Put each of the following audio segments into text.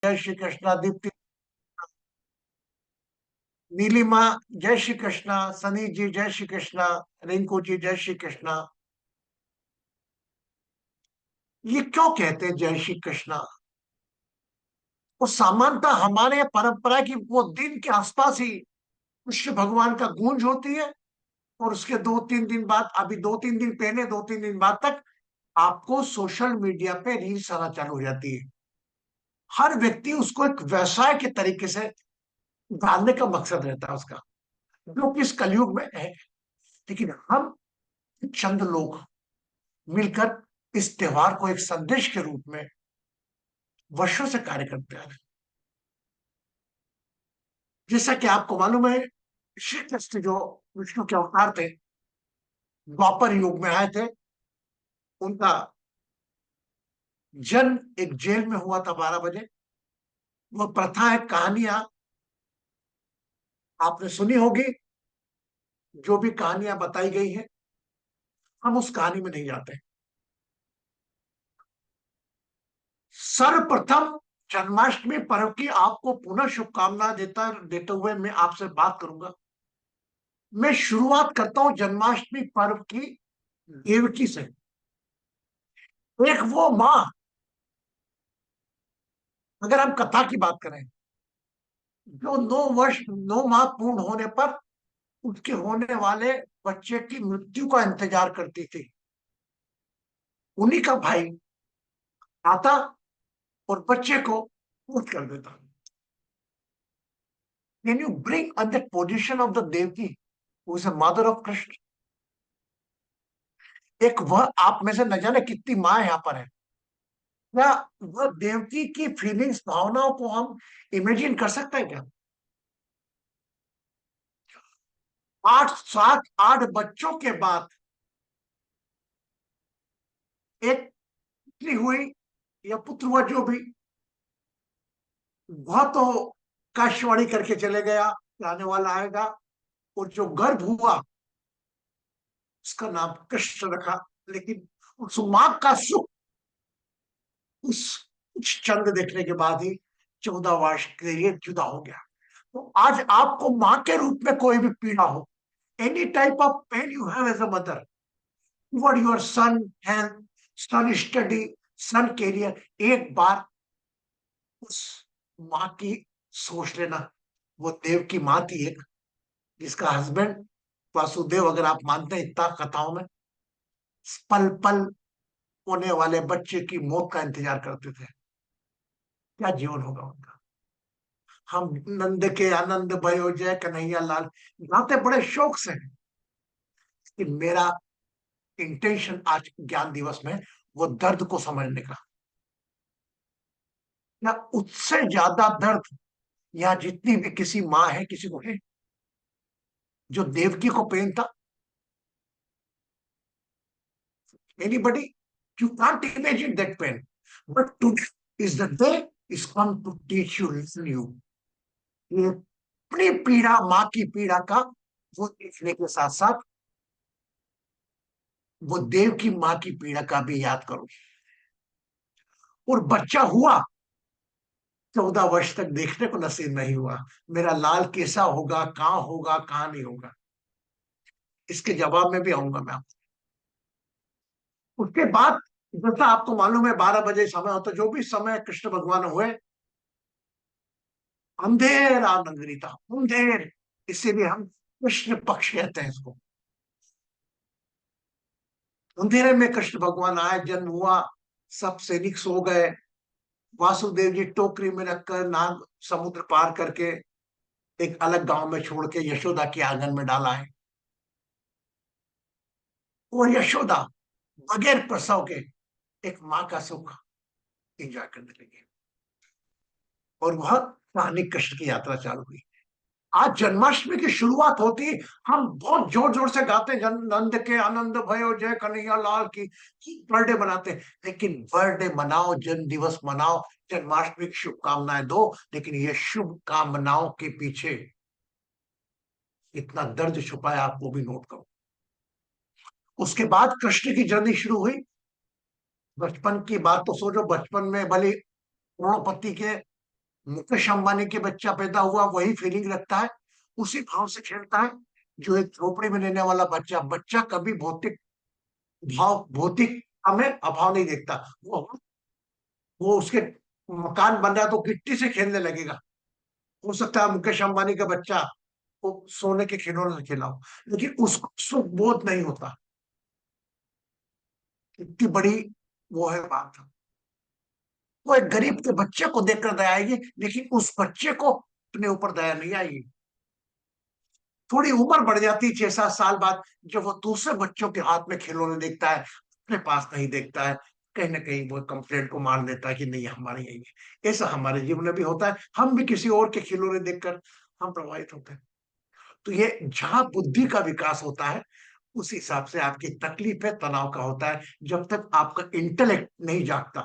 जय श्री कृष्णा। दीप्ति, नीलिमा, जय श्री कृष्णा। सनी जी, जय श्री कृष्णा। रिंकू जी, जय श्री कृष्णा। ये क्यों कहते हैं जय श्री कृष्णा? वो सामान्यतः हमारे परंपरा की वो दिन के आसपास ही कृष्ण भगवान का गूंज होती है, और उसके 2-3 दिन बाद, अभी 2-3 दिन पहले, 2-3 दिन बाद तक आपको सोशल मीडिया पे रील्स आना चालू हो जाती है। हर व्यक्ति उसको एक व्यवसाय के तरीके से डालने का मकसद रहता है उसका, जो कि इस कलयुग में है। लेकिन हम चंद लोग मिलकर इस त्योहार को एक संदेश के रूप में वर्षों से कार्य करते आ रहे हैं। जैसा कि आपको मालूम है, श्री कृष्ण जो विष्णु के अवतार थे, द्वापर युग में आए थे। उनका जन्म एक जेल में हुआ था 12 बजे। वो प्रथा है, कहानियां आपने सुनी होगी। जो भी कहानियां बताई गई है, हम उस कहानी में नहीं जाते। सर्वप्रथम जन्माष्टमी पर्व की आपको पुनः शुभकामना देता देते हुए मैं आपसे बात करूंगा। मैं शुरुआत करता हूं जन्माष्टमी पर्व की देवकी से। एक वो माँ, अगर हम कथा की बात करें, जो 9 माह पूर्ण होने पर उसके होने वाले बच्चे की मृत्यु का इंतजार करती थी। उन्हीं का भाई आता और बच्चे को पूर्ण कर देता। Can you bring on the position of the Devaki who is a mother of Krishna? एक वह, आप में से न जाने कितनी माँ यहाँ पर है, क्या वह देवकी की फीलिंग्स, भावनाओं को हम इमेजिन कर सकते हैं क्या? 8, 7, 8 बच्चों के बाद एक पुत्री हुई या पुत्र हुआ, जो भी, वह तो काशवाणी करके चले गया कि आने वाला आएगा। और जो गर्भ हुआ उसका नाम कृष्ण रखा। लेकिन उस मां का सुख उस कुछ चंद देखने के बाद ही 14 वर्ष के लिए जुदा हो गया। तो आज आपको मां के रूप में कोई भी पीड़ा हो, any type of pain you have as a mother, what your son health, son study, son career, एक बार उस माँ की सोच लेना। वो देव की माँ थी एक, जिसका हस्बैंड वासुदेव, अगर आप मानते हैं इतना कथाओं में, पल पल होने वाले बच्चे की मौत का इंतजार करते थे। क्या जीवन होगा उनका। हम नंद के आनंद भयो जय कन्हैया लाल गाते बड़े शौक से हैं, कि मेरा इंटेंशन आज ज्ञान दिवस में वो दर्द को समझने का। या उससे ज्यादा दर्द यहाँ जितनी भी किसी माँ है, किसी को है, जो देवकी को पेन था? Anybody? You can't imagine that pain. But today is the day is come to teach you, listen you. ये अपनी पीड़ा, माँ की पीड़ा का वो देखने के साथ साथ वो देव की माँ की पीड़ा का भी याद करो। और बच्चा हुआ, 14 वर्ष तक देखने को नसीब नहीं हुआ। मेरा लाल कैसा होगा, कहाँ होगा, कहाँ नहीं होगा, इसके जवाब में भी आऊंगा मैं। उसके बाद, जैसा आपको मालूम है, 12 बजे समय होता, जो भी समय कृष्ण भगवान हुए, अंधेरा नगरी था, अंधेर। इसीलिए हम कृष्ण पक्ष कहते हैं इसको। अंधेरे में कृष्ण भगवान आए, जन्म हुआ, सब सैनिक सो गए। वासुदेव जी टोकरी में रखकर नाग समुद्र पार करके एक अलग गांव में छोड़ के यशोदा के आंगन में डाला है। और यशोदा बगैर प्रसव के एक माँ का सुख एंजॉय करने लगी, और वह कहानी कृष्ण की यात्रा चालू हुई। आज जन्माष्टमी की शुरुआत होती, हम बहुत जोर जोर से गाते हैं, नंद के आनंद भयो जय कन्हैया लाल की, बर्थडे मनाते हैं। लेकिन बर्थडे मनाओ, जन्म दिवस मनाओ, जन्माष्टमी की शुभकामनाएं दो, लेकिन ये शुभ कामनाओं के पीछे इतना दर्द छुपा है, आप वो भी नोट करो। उसके बाद कृष्ण की जर्नी शुरू हुई। बचपन की बात तो सोचो, बचपन में भले करोड़पति के मुकेश अंबानी के बच्चा पैदा हुआ वही फीलिंग रखता है, उसी भाव से खेलता है जो एक झोपड़ी में रहने वाला बच्चा। बच्चा कभी भौतिक हमें अभाव नहीं देखता। वो उसके मकान बन रहा है तो गिट्टी से खेलने लगेगा। हो सकता है मुकेश अंबानी का बच्चा वो सोने के खिलौने से खेला हो, लेकिन उसको सुख बोध नहीं होता। इतनी बड़ी वो है बात। वो एक गरीब के बच्चे को देखकर दया आएगी, लेकिन उस बच्चे को अपने ऊपर दया नहीं आएगी। थोड़ी उम्र बढ़ जाती है 6-7 साल बाद, जब वो दूसरे बच्चों के हाथ में खिलौने देखता है, अपने पास नहीं देखता है, कहीं ना कहीं वो कंप्लेंट को मान देता है कि नहीं हमारे यही है। ऐसा हमारे जीवन में भी होता है, हम भी किसी और के खिलौने देखकर हम प्रभावित होते हैं। तो ये जहां बुद्धि का विकास होता है, उस हिसाब से आपकी तकलीफ है, तनाव का होता है। जब तक आपका इंटेलेक्ट नहीं जागता,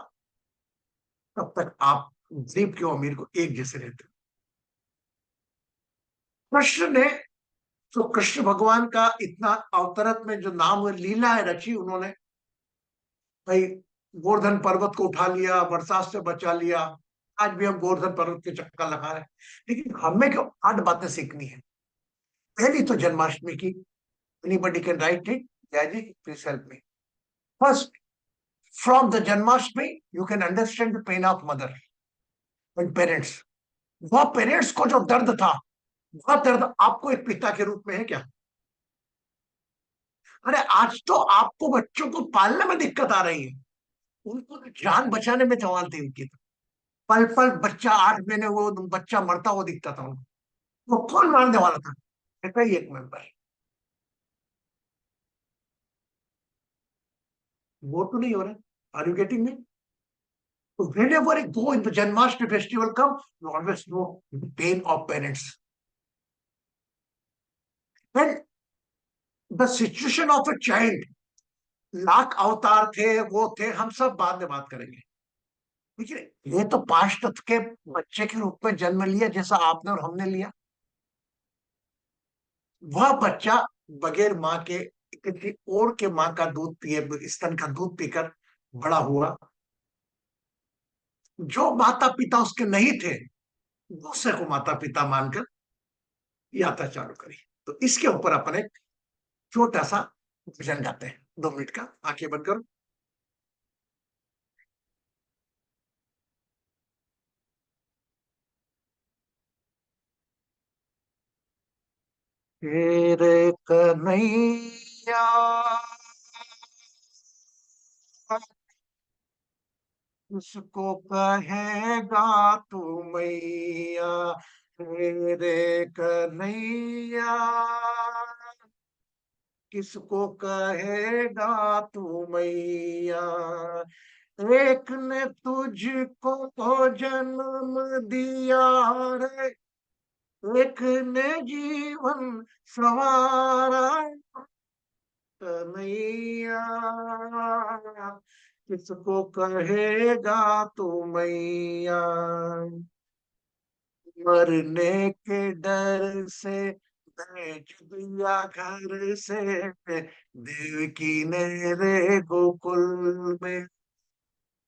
तब तक आप गरीब के और अमीर को एक जैसे रहते हैं। कृष्ण ने, तो कृष्ण भगवान का इतना अवतरत में जो नाम है, लीला है रची उन्होंने, भाई गोवर्धन पर्वत को उठा लिया, बरसात से बचा लिया। आज भी हम गोवर्धन पर्वत के चक्कर लगा रहे हैं। लेकिन हमें क्यों 8 बातें सीखनी है। पहली तो जन्माष्टमी की, anybody can write it, Jay ji please help me. First, from the Janmashtami you can understand the pain of mother and parents. वह पेरेंट्स को जो दर्द था, वह दर्द आपको एक पिता के रूप में है क्या? अरे आज तो आपको बच्चों को पालने में दिक्कत आ रही है, उनको तो जान बचाने में सवाल थी उनकी तो। पल पल बच्चा, 8 महीने वो बच्चा मरता हुआ दिखता था उनको। वो कौन मारने वाला था? कहता ही एक मेंबर। वो तो नहीं हो रहा। Are you getting me? Whenever I go in the Janmashtami festival come, you always know the pain of parents. When the situation of a child, lakh अवतार थे, वो थे, हम सब बाद में बात करेंगे। देखिए ये तो 5 तत्व के बच्चे के रूप में जन्म लिया, जैसा आपने और हमने लिया। वह बच्चा बगैर माँ के, किसी और के माँ का दूध पिए, स्तन का दूध पीकर बड़ा हुआ। जो माता पिता उसके नहीं थे, दूसरे को माता पिता मानकर यात्रा चालू करी। तो इसके ऊपर अपन एक छोटा सा भजन गाते हैं, 2 मिनट का। आंखें बंद करो। तेरे कन्हैया उसको कहेगा तू मैया, तेरे कन्हैया किसको कहेगा तू मैया। एक ने तुझको जन्म दिया रे, एक ने जीवन सवारा, कन्हैया किसको कहेगा तू मैया। मरने के डर से भेज दिया घर से, देवकी ने रे गोकुल में।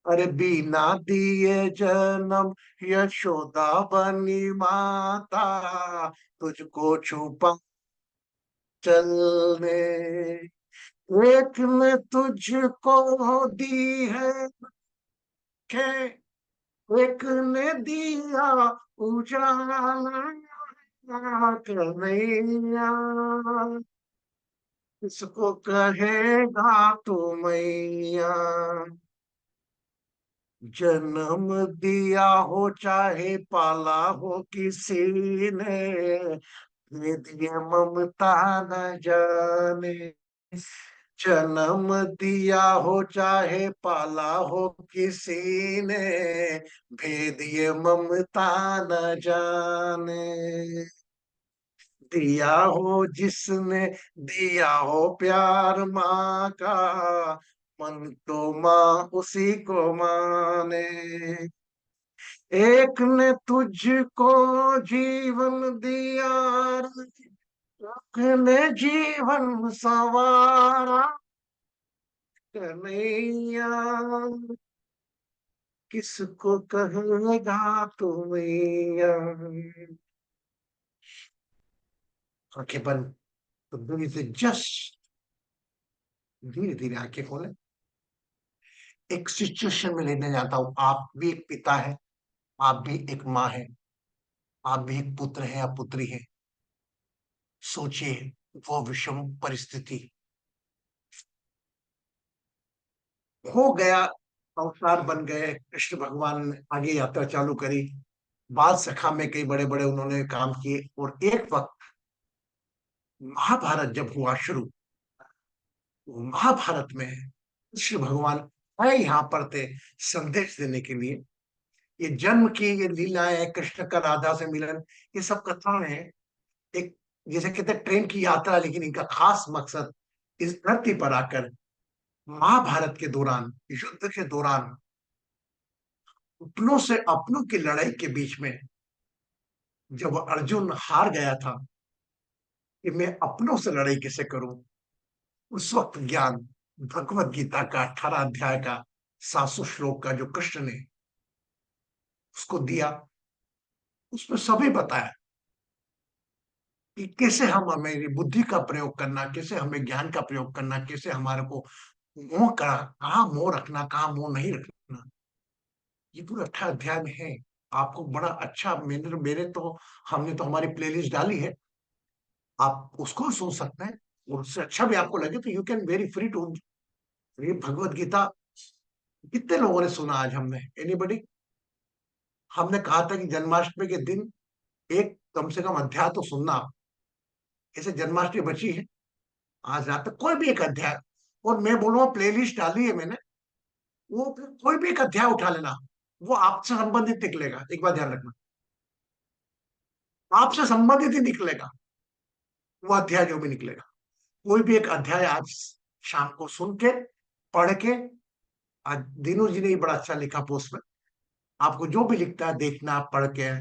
अरे बिना दिए जन्म यशोदा बनी माता, तुझको छुपा चलने। एक ने तुझको दी है खे, एक ने दिया उजाला, कन्हैया इसको कहेगा तू मैया। जन्म दिया हो चाहे पाला हो किसी ने, निधि ममता न जाने। जन्म दिया हो चाहे पाला हो किसी ने, भेद ये ममता न जाने। दिया हो जिसने, दिया हो प्यार माँ का, मन तो माँ उसी को माने। एक ने तुझको जीवन दिया, एक ने जीवन सवारा, कन्हैया किसको कहेगा तू मैया। आंखें बंद, तो दूरी से जस्ट धीरे धीरे आंखें खोले। एक सिचुएशन में लेने जाता हूं, आप भी एक पिता है, आप भी एक माँ है, आप भी एक पुत्र है या पुत्री है। सोचिए वो विषम परिस्थिति हो गया, अवतार बन गए कृष्ण भगवान ने, आगे यात्रा चालू करी। बाल सखा में कई बड़े बड़े उन्होंने काम किए, और एक वक्त महाभारत जब हुआ शुरू, महाभारत में कृष्ण भगवान आए यहाँ पर थे संदेश देने के लिए। ये जन्म की ये लीलाएं, कृष्ण का राधा से मिलन, ये सब कथाएं हैं। एक जैसे कहते हैं ट्रेन की यात्रा, लेकिन इनका खास मकसद इस धरती पर आकर महाभारत के दौरान, युद्ध के दौरान, अपनों से अपनों की लड़ाई के बीच में जब अर्जुन हार गया था कि मैं अपनों से लड़ाई कैसे करूं, उस वक्त ज्ञान भगवत गीता का 18 अध्याय का 700 श्लोक का जो कृष्ण ने उसको दिया, उसमें सभी बताया कि कैसे हम हमें बुद्धि का प्रयोग करना, कैसे हमें ज्ञान का प्रयोग करना, कैसे हमारे को मोह का, कहाँ मोह रखना, कहाँ मोह नहीं रखना। ये पूरा 18 अध्याय में है। आपको बड़ा अच्छा, मेरे मेरे तो हमने तो हमारी प्लेलिस्ट डाली है, आप उसको सुन सकते हैं। और उससे अच्छा भी आपको लगे तो you can very free to. ये भगवत गीता कितने लोगों ने सुना आज हमने, एनीबडी? हमने कहा था कि जन्माष्टमी के दिन एक कम से कम अध्याय तो सुनना आप। ऐसे जन्माष्टमी बची है, आज रात तक कोई भी एक अध्याय, और मैं बोलूंगा प्लेलिस्ट डाली है मैंने, वो कोई भी एक अध्याय उठा लेना, वो आपसे संबंधित निकलेगा। एक बात ध्यान रखना, आपसे संबंधित ही निकलेगा वो अध्याय, जो भी निकलेगा। कोई भी एक अध्याय आज शाम को सुन के, पढ़ के, आज दिनू जी ने भी बड़ा अच्छा लिखा पोस्ट में, आपको जो भी लिखता है देखना, पढ़ के,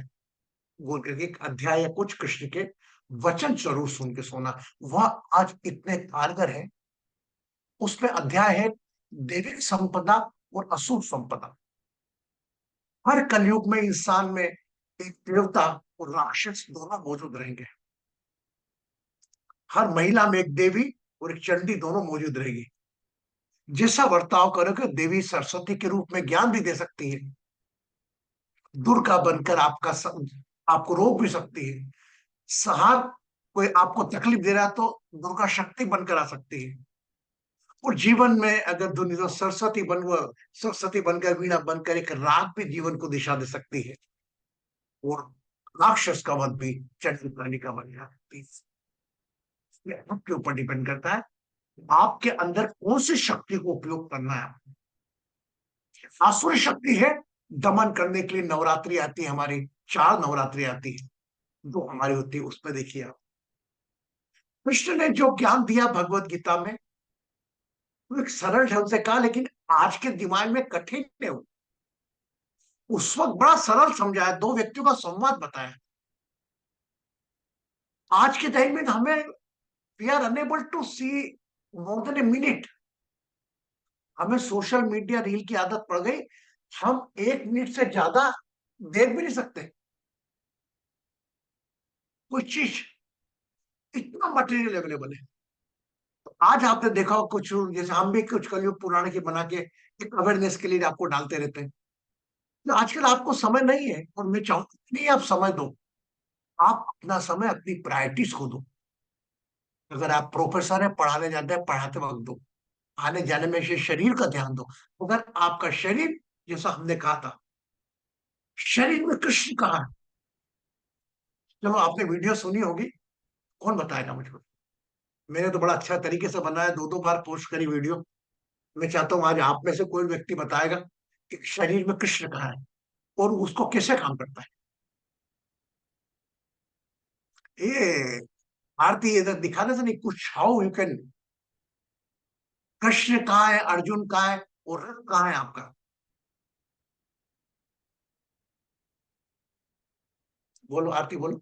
बोल करके एक अध्याय या कुछ कृष्ण के वचन जरूर सुन के सोना। वह आज इतने कारगर है। उसमें अध्याय है दैविक संपदा और असुर संपदा। हर कलयुग में इंसान में एक देवता और राक्षस दोनों मौजूद रहेंगे। हर महिला में एक देवी और एक चंडी दोनों मौजूद रहेगी। जैसा बर्ताव करोगे, देवी सरस्वती के रूप में ज्ञान भी दे सकती है, दुर्गा बनकर आपको रोक भी सकती है। सहार कोई आपको तकलीफ दे रहा है तो दुर्गा शक्ति बनकर आ सकती है। और जीवन में अगर दुनिया सरस्वती बनकर, वीणा बनकर एक राग भी जीवन को दिशा दे सकती है। और राक्षस का वध भी चंडी प्राणी का बन जाती है। ये आपके ऊपर डिपेंड करता है, आपके अंदर कौन सी शक्ति को उपयोग करना है। आसुरी शक्ति है, दमन करने के लिए नवरात्रि आती है हमारी, 4 नवरात्रि आती है जो हमारी होती है। उसमें देखिए आप, कृष्ण ने जो ज्ञान दिया भगवत गीता में, वो एक सरल ढंग से कहा, लेकिन आज के दिमाग में कठिन है। उस वक्त बड़ा सरल समझाया, 2 व्यक्तियों का संवाद बताया। आज के टाइम में हमें, we are unable to see more than a minute. हमें सोशल मीडिया रील की आदत पड़ गई, हम 1 मिनट से ज्यादा देख भी नहीं सकते कोई चीज, इतना मटेरियल अवेलेबल है। तो आज आपने देखा हो कुछ, जैसे हम भी कुछ कलयुग पुराण के बना के एक अवेयरनेस के लिए आपको डालते रहते हैं। तो आजकल आपको समय नहीं है, और मैं चाहूंगा कि नहीं, आप समय दो। आप अपना समय अपनी प्रायोरिटीज को दो। अगर आप प्रोफेसर है, पढ़ाने जाते हैं, पढ़ाते वक्त दो। आने जाने में से शरीर का ध्यान दो। अगर आपका शरीर, जैसा हमने कहा था, शरीर में कृष्ण कहाँ है? चलो आपने वीडियो सुनी होगी, कौन बताएगा मुझको? मैंने तो बड़ा अच्छा तरीके से बनाया, 2 2 बार पोस्ट करी वीडियो। मैं चाहता हूं आज आप में से कोई व्यक्ति बताएगा कि शरीर में कृष्ण कहाँ है और उसको कैसे काम करता है। ये भारतीय इधर दिखाने से नहीं, कुछ हाउ यू कैन, कृष्ण कहाँ है, अर्जुन कहाँ है, और रथ कहाँ है आपका? बोलो आरती, बोलो।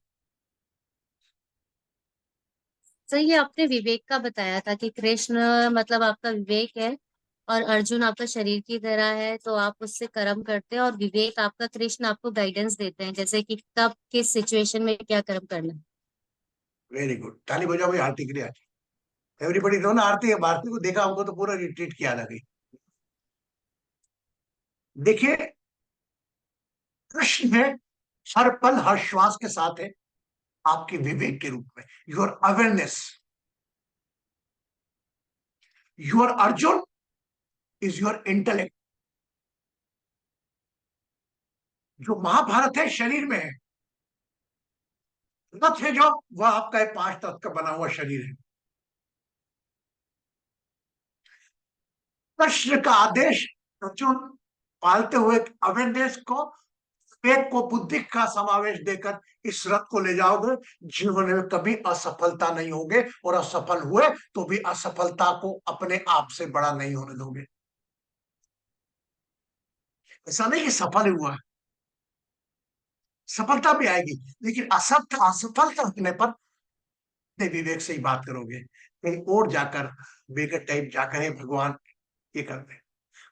सही है, आपने विवेक का बताया था कि कृष्ण मतलब आपका विवेक है। और अर्जुन आपका शरीर की तरह है, तो आप उससे कर्म करते हैं, और विवेक आपका कृष्ण आपको गाइडेंस देते हैं, जैसे कि कब किस सिचुएशन में क्या कर्म करना है। वेरी गुड, ताली बजाओ भाई आरती के लिए। एवरीबडी दो ना आरती है, भारती को देखा हमको तो पूरा रिट्रीट किया लगी। देखिए, कृष्ण है, हर पल हर श्वास के साथ है, आपके विवेक के रूप में, your awareness. Your Arjun is your intellect. जो महाभारत है शरीर में है, रथ है जो, वह आपका एक 5 तत्व का बना हुआ शरीर है। कृष्ण का आदेश अर्जुन पालते हुए अवेयरनेस को, विवेक को, बुद्धि का समावेश देकर इस रथ को ले जाओगे, जीवन में कभी असफलता नहीं होगे, और असफल हुए तो भी असफलता को अपने आप से बड़ा नहीं होने दोगे। ऐसा नहीं कि सफल हुआ, सफलता भी आएगी, लेकिन असफल असफलता होने पर अपने विवेक से ही बात करोगे, कहीं और जाकर बेगर टाइप जाकर, "हे भगवान ये करते हैं।"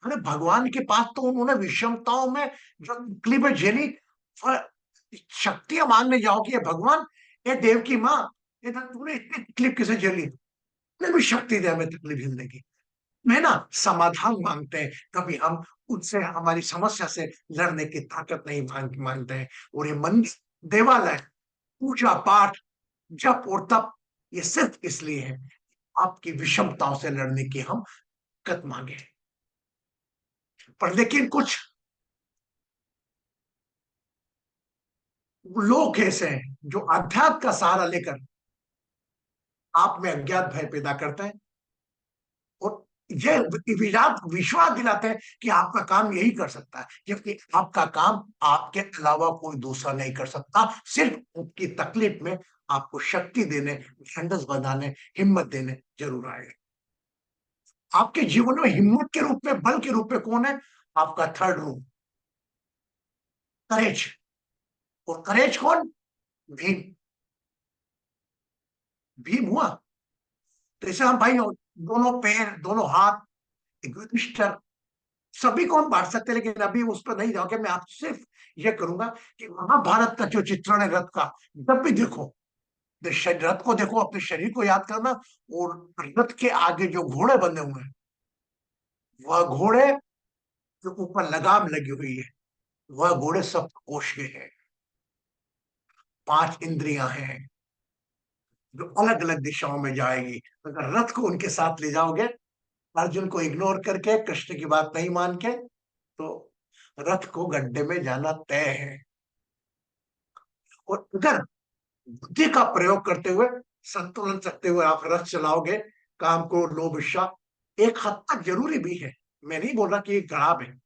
अरे भगवान के पास तो उन्होंने विषमताओं में जो तकलीफें झेली, फ- शक्तियां मांगने जाओ कि "ये भगवान, ये देव की माँ, ये तो तूने इतनी तकलीफ किसे झेली, तूने भी शक्ति दे हमें तकलीफ झेलने की।" मैं ना समाधान मांगते हैं, कभी हम उनसे हमारी समस्या से लड़ने की ताकत नहीं मांगते हैं। और ये मंदिर, देवालय, पूजा पाठ, जप और तप, ये सिर्फ इसलिए है आपकी विषमताओं से लड़ने की हम ताकत मांगे। पर लेकिन कुछ लोग ऐसे हैं जो अध्यात्म का सहारा लेकर आप में अज्ञात भय पैदा करते हैं, और ये विश्वास दिलाते हैं कि आपका काम यही कर सकता है, जबकि आपका काम आपके अलावा कोई दूसरा नहीं कर सकता। सिर्फ उनकी तकलीफ में आपको शक्ति देने, ढांढस बंधाने, हिम्मत देने जरूर आए। आपके जीवन में हिम्मत के रूप में, बल के रूप में कौन है? आपका थर्ड रूप, करेज। और करेज कौन? भीम। भीम हुआ तो इसे हम भाई, दोनों पैर, दोनों हाथ, युधिष्ठिर, सभी को हम बांट सकते हैं, लेकिन अभी उस पर नहीं जाओगे। मैं आपसे सिर्फ ये करूंगा कि महाभारत का जो चित्रण है रथ का, जब भी देखो तो रथ को देखो, अपने शरीर को याद करना, और रथ के आगे जो घोड़े बंधे हुए हैं, वह घोड़े जो ऊपर लगाम लगी हुई है, वह घोड़े सप्त कोश के हैं। 5 इंद्रियां हैं जो अलग अलग दिशाओं में जाएगी। अगर रथ को उनके साथ ले जाओगे, अर्जुन को इग्नोर करके, कृष्ण की बात नहीं मान के, तो रथ को गड्ढे में जाना तय है। और अगर बुद्धि का प्रयोग करते हुए, संतुलन रखते हुए आप रथ चलाओगे, काम को, लोभ ईर्ष्या एक हद तक जरूरी भी है, मैं नहीं बोल रहा कि ये खराब है।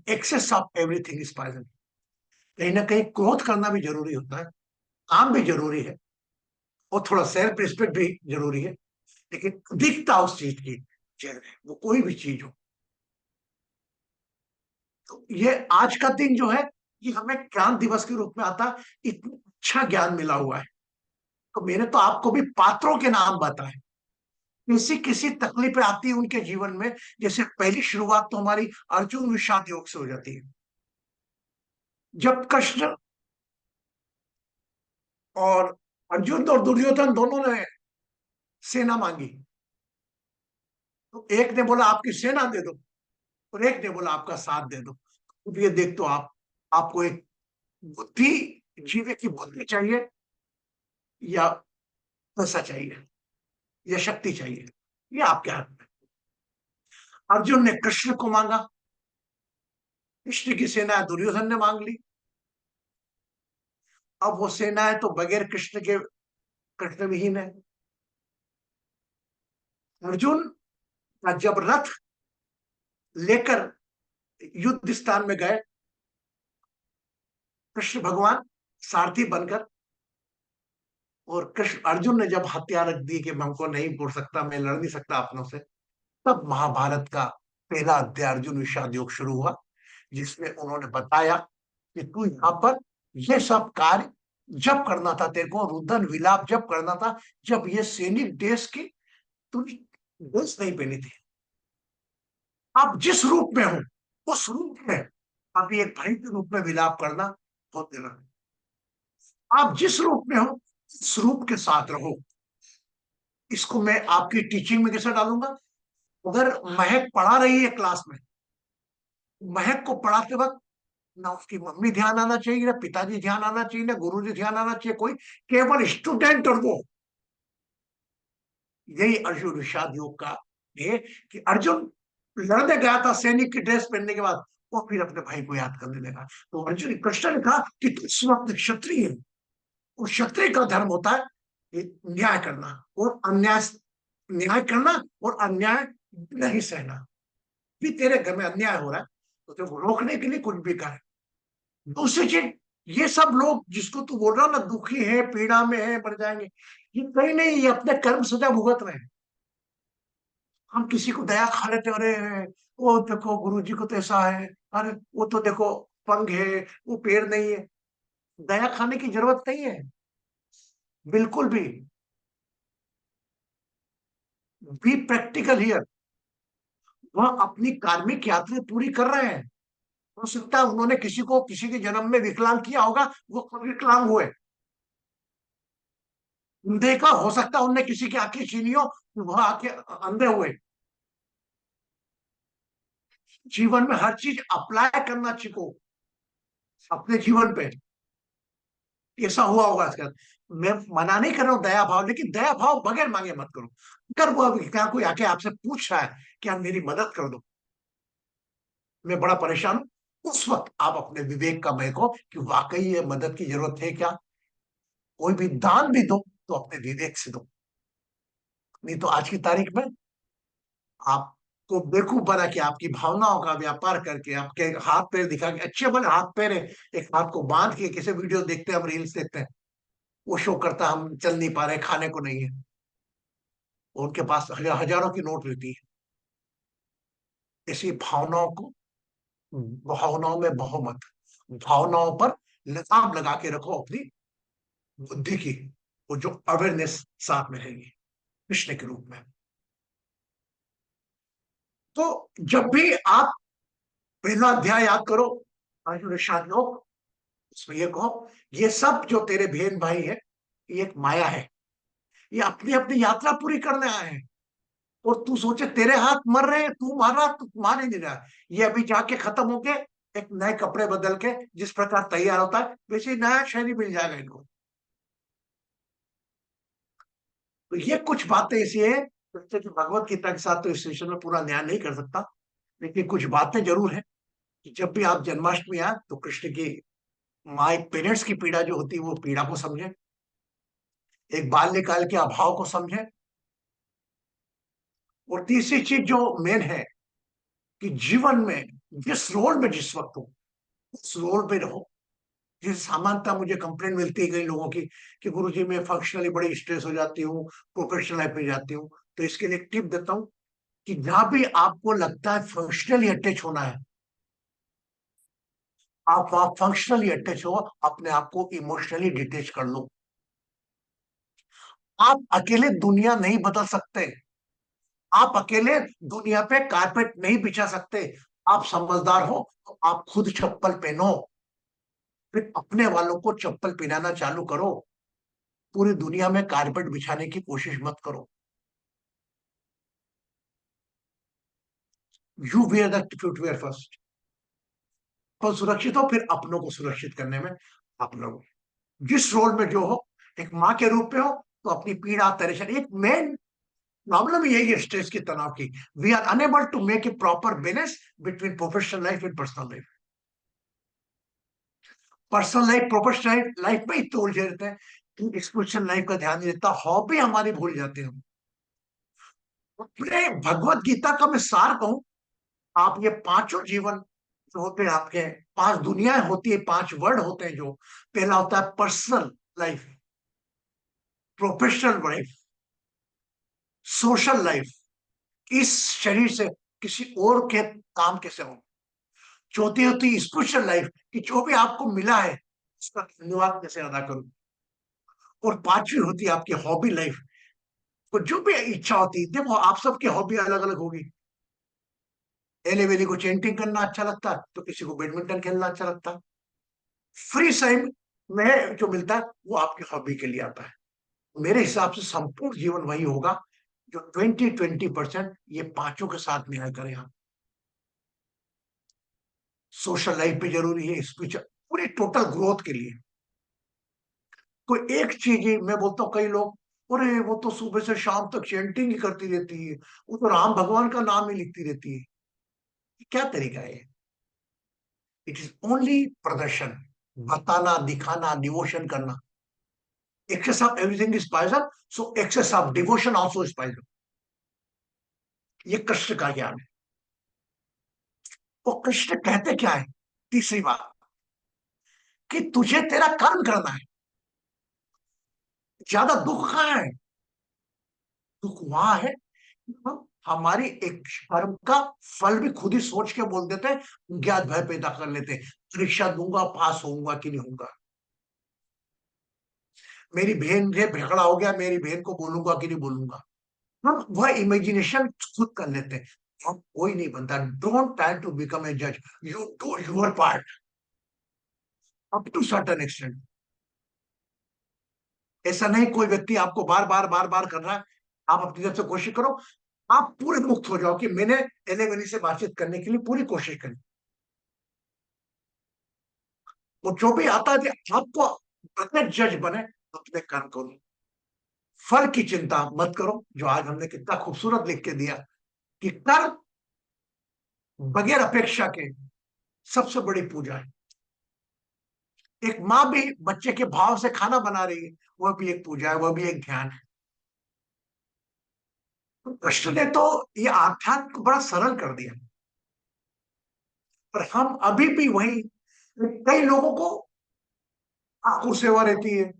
Excess of everything is poison. कहीं ना कहीं क्रोध करना भी जरूरी होता है, काम भी जरूरी है, और थोड़ा सेल्फ रिस्पेक्ट भी जरूरी है, लेकिन अधिकता उस चीज की जहर है, वो कोई भी चीज हो। तो ये आज का दिन जो है, ये हमें ज्ञान दिवस के रूप में आता है, इतना अच्छा ज्ञान मिला हुआ है। तो मैंने तो आपको भी पात्रों के नाम बताए, किसी किसी तकलीफें आती है उनके जीवन में। जैसे पहली शुरुआत तो हमारी अर्जुन विषाद योग से हो जाती है, जब कृष्ण और अर्जुन और दुर्योधन दोनों ने सेना मांगी, तो एक ने बोला आपकी सेना दे दो, और एक ने बोला आपका साथ दे दो। अब ये देख, तो आपको एक बुद्धि, जीवे की बुद्धि चाहिए, या पैसा चाहिए, या शक्ति चाहिए, ये आपके हाथ में। अर्जुन ने कृष्ण को मांगा, कृष्ण की सेना दुर्योधन ने मांग ली। अब वो सेना है तो बगैर कृष्ण के, कृष्ण विहीन है। अर्जुन का जब रथ लेकर युद्ध स्थान में गए, कृष्ण भगवान सारथी बनकर, और कृष्ण अर्जुन ने जब हथियार रख दी कि मैं हमको नहीं बोल सकता, मैं लड़ नहीं सकता अपनों से, तब महाभारत का पहला अध्याय अर्जुन विषाद योग शुरू हुआ, जिसमें उन्होंने बताया कि तू यहाँ पर ये सब कार्य जब करना था, तेरे को रुदन विलाप जब करना था, जब ये सैनिक देश की तूने ड्रेस नहीं पहनी थी, आप जिस रूप में हो उस रूप में अभी एक भाई के रूप में विलाप करना बहुत देना। आप जिस रूप में हो उस रूप के साथ रहो। इसको मैं आपकी टीचिंग में कैसे डालूंगा? अगर महक पढ़ा रही है क्लास में, महक को पढ़ाते वक्त ना उसकी मम्मी ध्यान आना चाहिए, ना पिताजी ध्यान आना चाहिए, ना गुरुजी ध्यान आना चाहिए, कोई केवल स्टूडेंट और वो। यही अर्जुन विषाद योग का है कि अर्जुन लड़ने गया था सैनिक की ड्रेस पहनने के बाद, वो फिर अपने भाई को याद करने लगा। तो अर्जुन कृष्ण ने कहा कि तू इस वक्त क्षत्रिय है, और क्षत्रिय का धर्म होता है कि न्याय करना और अन्याय, न्याय करना और अन्याय नहीं सहना। भी तेरे घर में अन्याय हो रहा है तो तेरे को रोकने के लिए कुछ भी करे। दूसरी चीज, ये सब लोग जिसको तू बोल रहा ना दुखी है, पीड़ा में है, मर जाएंगे, ये कहीं नहीं, ये अपने कर्म सजा भुगत रहे हैं। हम किसी को दया खा लेते, अरे वो देखो गुरु जी को तो ऐसा है, अरे वो तो देखो पंग है, वो पेड़ नहीं है। दया खाने की जरूरत नहीं है, बिल्कुल भी। Be practical here. वह अपनी कार्मिक यात्रा पूरी कर रहे हैं। हो सकता है उन्होंने किसी को किसी के जन्म में विकलांग किया होगा, वो खुद विकलांग हुए। देखा, हो सकता है उनने किसी की आंखें छीनी हो, वह आंखें अंधे हुए। जीवन में हर चीज अप्लाई करना सीखो अपने जीवन पे। ऐसा हुआ होगा आजकल। मैं मना नहीं कर रहा हूँ दया भाव, लेकिन दया भाव बगैर मांगे मत करो। अगर वो अभी क्या कोई आके आपसे पूछ रहा है कि आप मेरी मदद कर दो, मैं बड़ा परेशान हूं, उस वक्त आप अपने विवेक का महको कि वाकई ये मदद की जरूरत है क्या। कोई भी दान भी दो तो अपने विवेक से दो। नहीं तो आज की तारीख में आपको बेवकूफ बना के आपकी भावनाओं का व्यापार करके आपके हाथ पैर दिखा के, अच्छे भले हाथ पैर है, एक हाथ को बांध के कैसे वीडियो देखते हैं हम, रील्स देखते हैं, वो शो करता है हम चल नहीं पा रहे, खाने को नहीं है, उनके पास हजारों की नोट रहती है। ऐसी भावनाओं को, भावनाओं में बहो मत। भावनाओं पर लगाम लगा के रखो अपनी बुद्धि की, वो जो अवेयरनेस साथ में रहेगी कृष्ण के रूप में। तो जब भी आप पहला अध्याय याद करो अर्जुन शाद योग, उसमें ये कहो ये सब जो तेरे बहन भाई है ये एक माया है, ये अपनी अपनी यात्रा पूरी करने आए हैं। और तू सोचे तेरे हाथ मर रहे हैं, तू मार रहा, तू मार ही नहीं रहा। ये अभी जाके खत्म होके एक नए कपड़े बदल के जिस प्रकार तैयार होता है वैसे ही नया शरीर मिल जाएगा इनको। तो ये कुछ बातें ऐसी है, जैसे कि भगवत गीता के साथ तो इस सेशन में पूरा न्याय नहीं कर सकता, लेकिन कुछ बातें जरूर है कि जब भी आप जन्माष्टमी आए तो कृष्ण की माँ, एक पेरेंट्स की पीड़ा जो होती है वो पीड़ा को समझे, एक बाल्यकाल के अभाव को समझे। और तीसरी चीज जो मेन है कि जीवन में जिस रोल में जिस वक्त हो उस रोल पे रहो। जैसे सामान्यतः मुझे कंप्लेंट मिलती है कई लोगों की कि गुरुजी मैं फंक्शनली बड़ी स्ट्रेस हो जाती हूँ, प्रोफेशनल लाइफ में जाती हूँ। तो इसके लिए एक टिप देता हूँ कि जहां भी आपको लगता है फंक्शनली अटैच होना है, आप वहां फंक्शनली अटैच हो, अपने आप को इमोशनली डिटेच कर लो। आप अकेले दुनिया नहीं बदल सकते, आप अकेले दुनिया पे कारपेट नहीं बिछा सकते। आप समझदार हो तो आप खुद चप्पल पहनो, फिर अपने वालों को चप्पल पहनाना चालू करो। पूरी दुनिया में कारपेट बिछाने की कोशिश मत करो। You wear the footwear first. तो सुरक्षित हो, फिर अपनों को सुरक्षित करने में आप लोग जिस रोल में जो हो, एक माँ के रूप में हो तो अपनी पीड़ा परेशानी, एक मेन प्रॉब्लम यही है स्ट्रेस की, तनाव की। We are unable to make a proper balance between professional life and personal life. Personal life professional life में इतने उलझे रहते हैं कि स्पिरिचुअल लाइफ का ध्यान नहीं रहता, हॉबी हमारी भूल जाते हैं हम। अपने भगवत गीता का मैं सार कहूं, आप ये पांचों जीवन जो होते हैं आपके, पांच दुनियाएं होती है, पांच वर्ड होते हैं जो, पहला होता है personal life, professional life, social life, इस शरीर से किसी और के काम कैसे हो। चौथी होती है स्पिरिचुअल लाइफ कि जो भी आपको मिला है उसका धन्यवाद कैसे अदा करूं। और पांचवी होती है आपकी हॉबी लाइफ, तो जो भी इच्छा होती है, देखो आप सबकी हॉबी अलग अलग होगी। एले वेली को चेंटिंग करना अच्छा लगता है, तो किसी को बैडमिंटन खेलना अच्छा लगता है। फ्री टाइम में जो मिलता है वो आपकी हॉबी के लिए आता है। मेरे हिसाब से संपूर्ण जीवन वही होगा जो 20-20% ये पांचों के साथ न्याय करे। हम सोशल लाइफ भी जरूरी है, स्पीच पूरी टोटल ग्रोथ के लिए। कोई एक चीज ही मैं बोलता हूँ, कई लोग अरे वो तो सुबह से शाम तक चैंटिंग ही करती रहती है, वो तो राम भगवान का नाम ही लिखती रहती है। ये क्या तरीका है? इट इज ओनली प्रदर्शन, बताना, दिखाना, डिवोशन करना। Excess of everything is poison, so excess of devotion also is poison. ये कृष्ण का ज्ञान है। वो कृष्ण कहते क्या है? तीसरी बात, कि तुझे तेरा कर्म करना है। ज्यादा दुख कहाँ है? दुख वहां है कि हम हमारी एक कर्म का फल भी खुद ही सोच के बोल देते हैं, ज्ञात भय पैदा कर लेते हैं, परीक्षा दूंगा, पास होऊंगा कि नहीं होऊंगा, मेरी बहन से झगड़ा हो गया, मेरी बहन को बोलूंगा कि नहीं बोलूंगा। हम वह इमेजिनेशन खुद कर लेते हैं। हम कोई नहीं बनता। Don't try to become a जज, you do your part up to certain extent. ऐसा नहीं कोई व्यक्ति आपको बार बार बार बार कर रहा है, आप अपनी तरफ से कोशिश करो, आप पूरे मुक्त हो जाओ कि मैंने एलेवनी से बातचीत करने के लिए पूरी कोशिश करी। वो जो भी आता है कि आपको अपने जज बने, अपने कर्म करो, फल की चिंता मत करो। जो आज हमने कितना खूबसूरत लिख के दिया कि कर्म बगैर अपेक्षा के सबसे बड़ी पूजा है। एक माँ भी बच्चे के भाव से खाना बना रही है, वह भी एक पूजा है, वह भी एक ध्यान है। तो कृष्ण ने तो ये आध्यात्म को बड़ा सरल कर दिया, पर हम अभी भी वही, कई लोगों को आकुर सेवा रहती है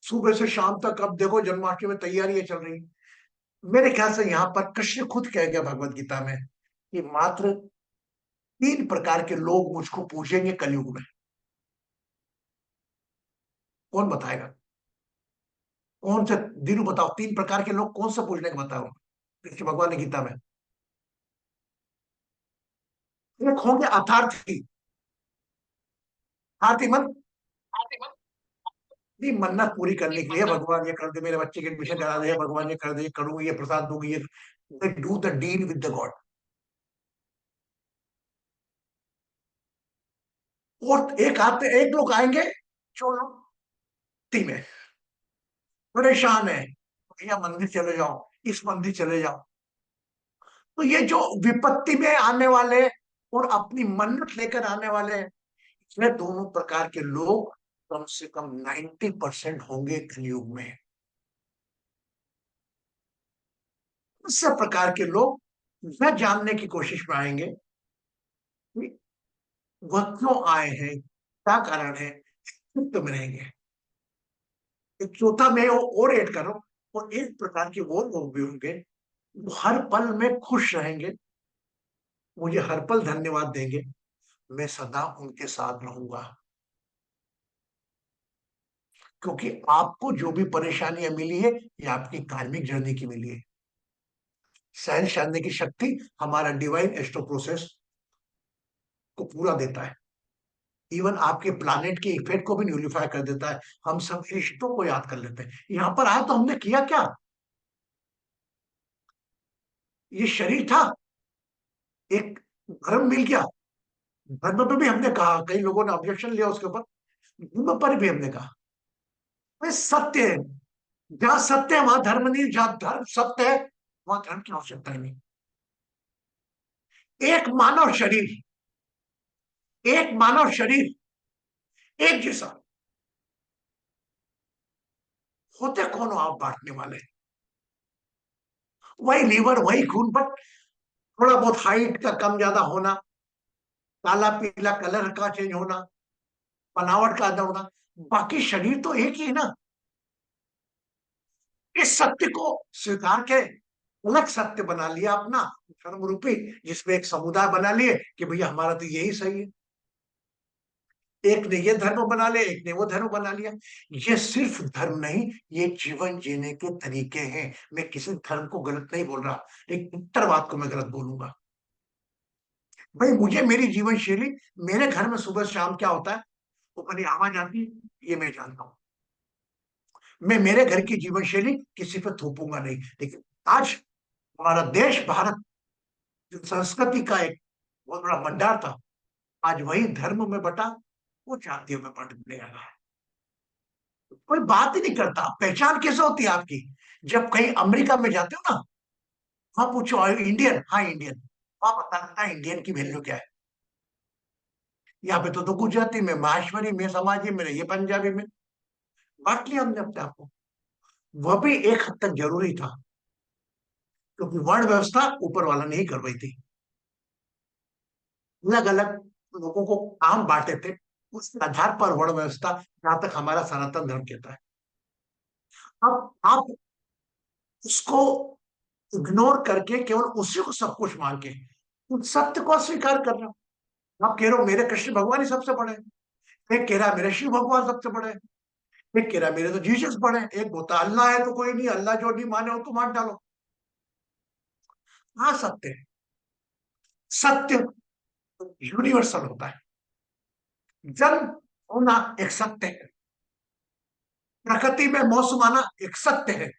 सुबह से शाम तक। अब देखो जन्माष्टमी में तैयारियां चल रही। मेरे ख्याल से यहाँ पर कृष्ण खुद कह गया भगवत गीता में कि मात्र 3 प्रकार के लोग मुझको पूछेंगे कलयुग में। कौन बताएगा? कौन से? दीनू बताओ, 3 प्रकार के लोग कौन सा पूछने का बताओ कृष्ण भगवान ने गीता में। एक होंगे अर्थार्थी। अर्थी मन, अपनी मन्नत पूरी करने के लिए, भगवान ये कर दे, मेरे बच्चे के एडमिशन करा दे, भगवान ये कर दे, करूंगी, ये प्रसाद दूंगी, ये they do the deal with the God. और एक आते, एक लोग आएंगे जो लोग भक्ति में परेशान है, भैया मंदिर चले जाओ, इस मंदिर चले जाओ। तो ये जो विपत्ति में आने वाले और अपनी मन्नत लेकर आने वाले, ये दोनों प्रकार के लोग कम से कम 90% होंगे कलयुग में। इस प्रकार के लोग यह जानने की कोशिश में आएंगे कि वह क्यों आए हैं, क्या कारण है, चित्त में रहेंगे। एक चौथा मैं और ऐड कर रहा हूं, और एक प्रकार के वो लोग भी होंगे वो हर पल में खुश रहेंगे, मुझे हर पल धन्यवाद देंगे, मैं सदा उनके साथ रहूंगा। क्योंकि आपको जो भी परेशानियां मिली है, ये आपकी कार्मिक जर्नी की मिली है। सहन करने की शक्ति हमारा डिवाइन एस्ट्रो प्रोसेस को पूरा देता है। इवन आपके प्लानेट के इफेक्ट को भी न्यूलिफाई कर देता है। हम सब रिश्तों को याद कर लेते हैं। यहां पर आया तो हमने किया क्या? ये शरीर था, एक धर्म मिल गया। धर्म पे भी हमने कहा, कई लोगों ने ऑब्जेक्शन लिया उसके ऊपर, धर्म पर भी हमने कहा भाई सत्य है। जहां सत्य है वहां धर्म नहीं, जहां धर्म सत्य है वहां धर्म की आवश्यकता ही नहीं। एक मानव शरीर, एक मानव शरीर एक जैसा, होते कौन हो आप बांटने वाले? वही लीवर, वही खून, बट थोड़ा बहुत हाइट का कम ज्यादा होना, काला पीला कलर का चेंज होना, बनावट का अंदर होना, बाकी शरीर तो एक ही है ना। इस सत्य को स्वीकार के अलग सत्य बना लिया अपना धर्म रूपी, जिसमें एक समुदाय बना लिए कि भैया हमारा तो यही सही है। एक ने ये धर्म बना लिया, एक ने वो धर्म बना लिया। ये सिर्फ धर्म नहीं, ये जीवन जीने के तरीके हैं। मैं किसी धर्म को गलत नहीं बोल रहा, लेकिन उत्तरवाद को मैं गलत बोलूंगा। भाई मुझे मेरी जीवन शैली, मेरे घर में सुबह शाम क्या होता है, वो कभी आवाज आती है, ये मैं जानता हूँ। मैं मेरे घर की जीवन शैली किसी पे थोपूंगा नहीं। लेकिन आज हमारा देश भारत जो संस्कृति का एक बहुत बड़ा भंडार था, आज वही धर्म में बटा, वो जातियों में बंटने लगा है। कोई बात ही नहीं करता। पहचान कैसे होती है आपकी? जब कहीं अमेरिका में जाते हो ना, वहां पूछो इंडियन, हाँ इंडियन, वहां पता लगता है इंडियन की वैल्यू क्या है। यहाँ पे तो गुजराती में माहेश्वरी में, समाजी में, ये पंजाबी में बांट लिया हमने अपने आप को। वह भी एक हद तक जरूरी था, क्योंकि वर्ण व्यवस्था ऊपर वाला नहीं करवाई थी। अलग अलग लोगों को काम बांटे थे, उस आधार पर वर्ण व्यवस्था, जहां तक हमारा सनातन धर्म कहता है। अब आप उसको इग्नोर करके केवल उसी को सब कुछ मान के उन सत्य को अस्वीकार कर रहे हो। आप कह रहे हो मेरे कृष्ण भगवान ही सबसे बड़े हैं, एक कह रहा है मेरे शिव भगवान सबसे बड़े हैं, एक कह रहा है मेरे तो जीसस बड़े हैं, एक होता है अल्लाह है तो कोई नहीं, अल्लाह जो नहीं माने उसको मान डालो। हाँ सत्य है। सत्य यूनिवर्सल होता है। जन्म होना एक सत्य है, प्रकृति में मौसम आना एक सत्य है,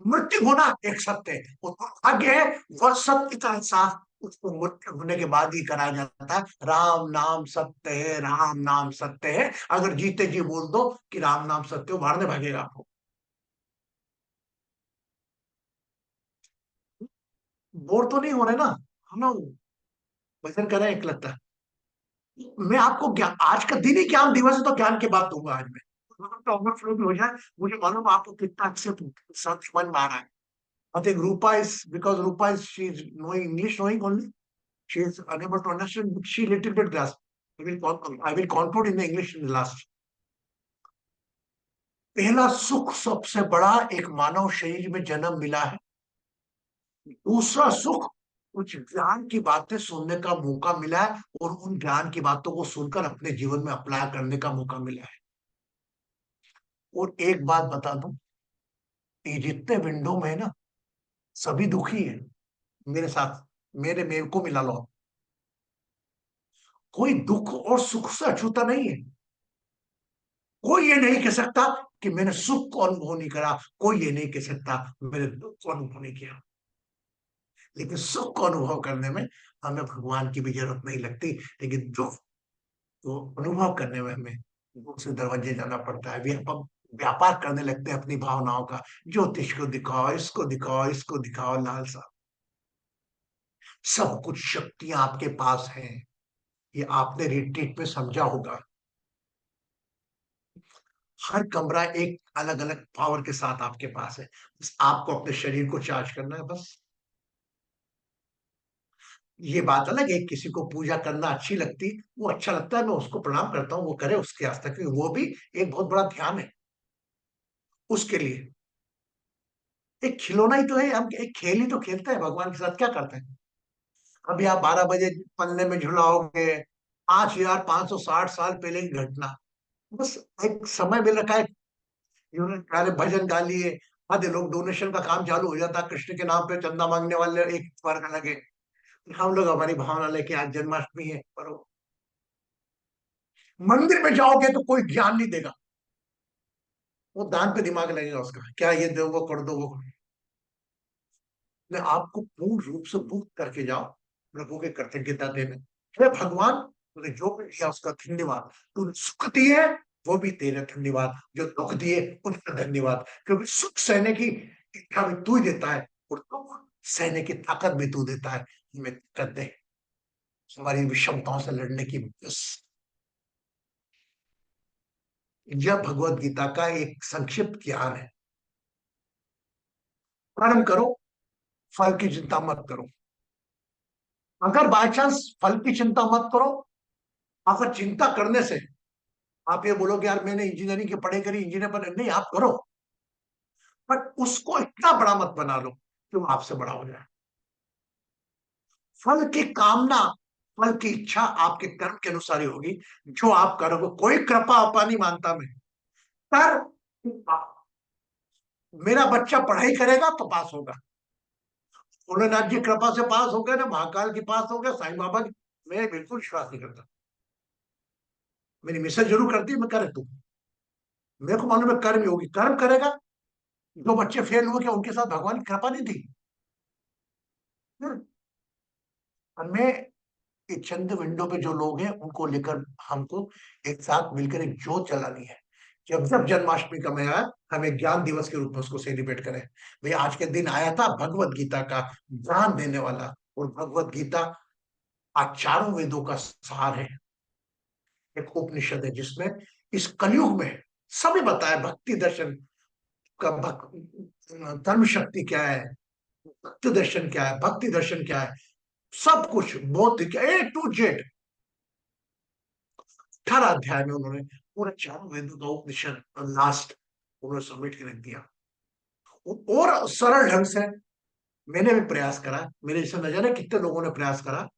मृत्यु होना एक सत्य है। वो दुर्भाग्य है, वह सत्य का एहसास उसको मृत्यु होने के बाद ही कराया जाता है। राम नाम सत्य है, राम नाम सत्य है। अगर जीते जी बोल दो कि राम नाम सत्य हो, मारने भागेगा आपको। बोर तो नहीं हो रहे ना हम लोग? भजन कर रहे हैं, एक लगता है। मैं आपको ज्ञान, आज का दिन ही ज्ञान दिवस है तो ज्ञान की बात दूंगा आज मैं, तो ओवरफ्लो भी हो जाए। मुझे मालूम है आपको कितना अच्छे समझ में आ रहा है। I think Rupa is, because Rupa is, she's knowing English, knowing only. She is unable to understand, but she little bit grasp. I will conclude in the English in the last. पहला सुख सबसे बड़ा, एक मानव शरीर में जन्म मिला है। दूसरा सुख, कुछ ज्ञान की बातें सुनने का मौका मिला है, और उन ज्ञान की बातों को सुनकर अपने जीवन में अप्लाई करने का मौका मिला है। और एक बात बता दूं, ये जितने विंडो में है ना, सभी दुखी है मेरे साथ, मेरे को मिला लो। कोई दुख और सुख से अछूता नहीं है। कोई ये नहीं कह सकता कि मैंने सुख को अनुभव नहीं करा, कोई ये नहीं कह सकता मैंने दुख को अनुभव नहीं किया। लेकिन सुख को अनुभव करने में हमें भगवान की भी जरूरत नहीं लगती, लेकिन दुख को अनुभव करने में हमें दूसरे दरवाजे जाना पड़ता है। व्यापार करने लगते हैं अपनी भावनाओं का। ज्योतिष को दिखाओ, इसको दिखाओ, इसको दिखाओ, लालसा। सब कुछ शक्तियां आपके पास हैं, ये आपने रिट्रीट में समझा होगा। हर कमरा एक अलग अलग पावर के साथ आपके पास है, बस आपको अपने शरीर को चार्ज करना है बस। ये बात अलग है, किसी को पूजा करना अच्छी लगती, वो अच्छा लगता है, मैं उसको प्रणाम करता हूँ, वो करे उसके आस्था, क्योंकि वो भी एक बहुत बड़ा ध्यान है उसके लिए। एक खिलौना ही तो है, हम एक खेल ही तो खेलते हैं भगवान के साथ, क्या करते हैं? अभी आप 12 बजे पन्ने में झुलाओगे, 5,560 साल पहले की घटना। बस एक समय मिल रखा है, इन्होंने पहले भजन गा लिए, आधे लोग डोनेशन का काम चालू हो जाता, कृष्ण के नाम पे चंदा मांगने वाले एक वर्ग लगे। हम लोग हमारी भावना लेके, आज जन्माष्टमी है पर मंदिर में जाओगे तो कोई ज्ञान नहीं देगा, वो दान पे दिमाग लगेगा उसका, क्या ये दो वो कर दो वो कर दो। मैं आपको पूर्ण रूप से मुक्त करके जाओ, प्रभु के कृतज्ञता देने, हे भगवान तूने जो भी दिया उसका धन्यवाद, तूने सुख दिए वो भी तेरे धन्यवाद, जो दुख दिए उसका धन्यवाद, क्योंकि सुख सहने की इच्छा भी तू ही देता है, और दुख सहने की ताकत भी तू देता है। हमें ताकत दे हमारी विषमताओं से लड़ने की, बस। यह भगवत गीता का एक संक्षिप्त ज्ञान है। कर्म करो, फल की चिंता मत करो। अगर बाय चांस फल की चिंता मत करो, अगर चिंता करने से आप ये बोलोगे यार मैंने इंजीनियरिंग की पढ़ाई करी, इंजीनियर बने, नहीं आप करो, बट उसको इतना बड़ा मत बना लो कि वो आपसे बड़ा हो जाए। फल की कामना, फल की इच्छा आपके कर्म के अनुसार ही होगी, जो आप करोगे। कोई कृपा अपा नहीं मानता मैं, पर मेरा बच्चा पढ़ाई करेगा तो पास होगा, भोलेनाथ जी कृपा से पास हो गए ना, महाकाल की पास हो गया, साईं बाबा की। मैं बिल्कुल विश्वास नहीं करता। मेरी मिसेज जरूर करती है, मैं करे तू, मेरे को मालूम है कर्म योगी कर्म करेगा। जो बच्चे फेल हुए क्या उनके साथ भगवान की कृपा नहीं थी? हम्म। और मैं, ये चंद विंडो पे जो लोग हैं उनको लेकर हमको एक साथ मिलकर एक जोत जलानी है। जब जब जन्माष्टमी का मैं आया, हमें ज्ञान दिवस के रूप में उसको सेलिब्रेट करें। भाई आज के दिन आया था भगवत गीता का ज्ञान देने वाला, और भगवत गीता आज चारों वेदों का सार है। एक उपनिषद है जिसमें इस कलयुग में सभी बताया, भक्ति दर्शन का धर्म शक्ति क्या है, भक्ति दर्शन क्या है, भक्ति दर्शन क्या है, सब कुछ बौद्ध क्या, A to Z 18 अध्याय में उन्होंने पूरे चारों वेदों का उपनिषद लास्ट उन्होंने सबमिट कर दिया। और सरल ढंग से मैंने भी प्रयास करा, मेरे जैसे न जाने कितने लोगों ने प्रयास करा।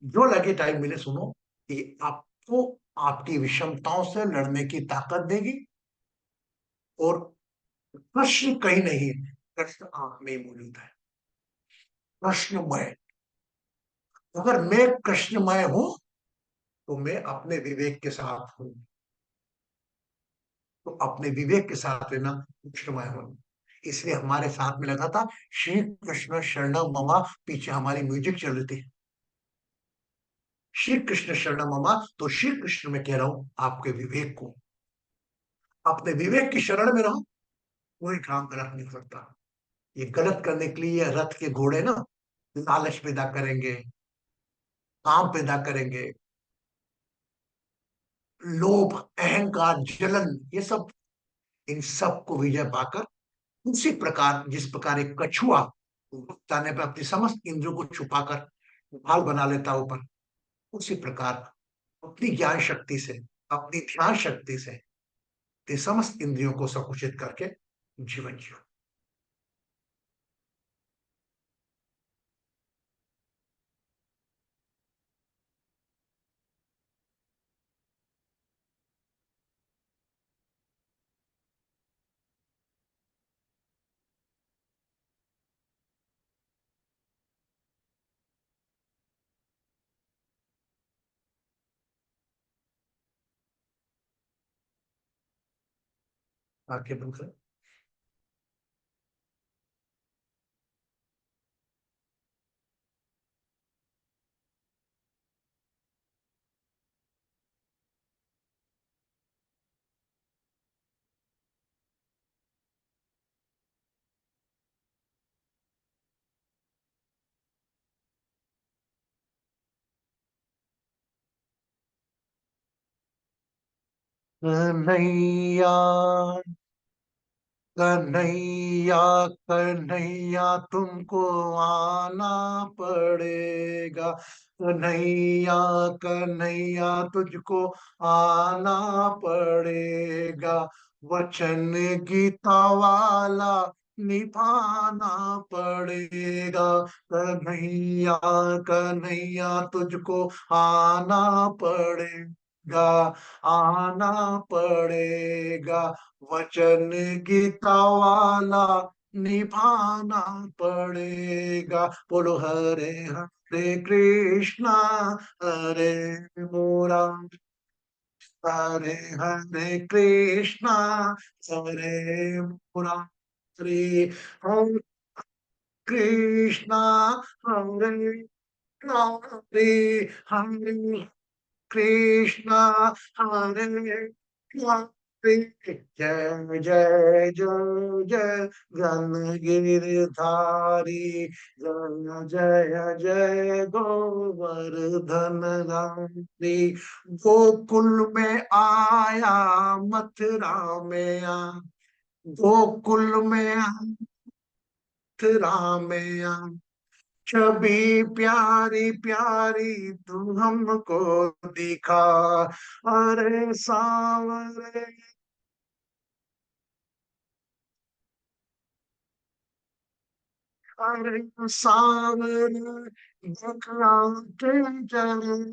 जो लगे टाइम मिले सुनो, ये आपको आपकी विषमताओं से लड़ने की ताकत देगी। और प्रश्न कहीं नहीं है, प्रश्न आप में ही मौजूद है। प्रश्नमय, अगर मैं कृष्णमय हूं तो मैं अपने विवेक के साथ हूं, तो अपने विवेक के साथ रहना कृष्णमय होना। इसलिए हमारे साथ में लगा था श्री कृष्ण शरणम ममा, पीछे हमारी म्यूजिक चल रही थी, श्री कृष्ण शरणम ममा। तो श्री कृष्ण में कह रहा हूं आपके विवेक को, अपने विवेक की शरण में रहो, कोई काम गलत नहीं हो सकता। ये गलत करने के लिए ये रथ के घोड़े ना लालच पैदा करेंगे, काम पैदा करेंगे, लोभ, अहंकार, जलन, ये सब, इन सब को विजय पाकर उसी प्रकार जिस प्रकार एक कछुआ जाने पर अपनी समस्त इंद्रियों को छुपाकर भाल बना लेता है ऊपर, उसी प्रकार अपनी ज्ञान शक्ति से, अपनी ध्यान शक्ति से ये समस्त इंद्रियों को संकुचित करके जीवन जियो। आके बंद करें। कन्हैया, कन्हैया, कन्हैया तुमको आना पड़ेगा। कन्हैया, कन्हैया तुझको आना पड़ेगा। वचन गीता वाला निभाना पड़ेगा। कन्हैया, कन्हैया तुझको आना पड़ेगा, आना पड़ेगा। वचन गीता वाला निभाना पड़ेगा। बोलो हरे हरे कृष्णा, हरे मोरा, हरे हरे कृष्णा, हरे मोरा, हरे हरे कृष्णा, हरे हरे हरे कृष्णा, हरे हरे। जय जय जय जय गण गिरधारी, जय जय जय गोवर्धन गारी। गोकुल में आया, मथुरा में आ, गोकुल में आया, मथुरा में आ, छवि प्यारी प्यारी तू हमको दिखा। अरे सांवरे, अरे सांवरे दिखला के जरे,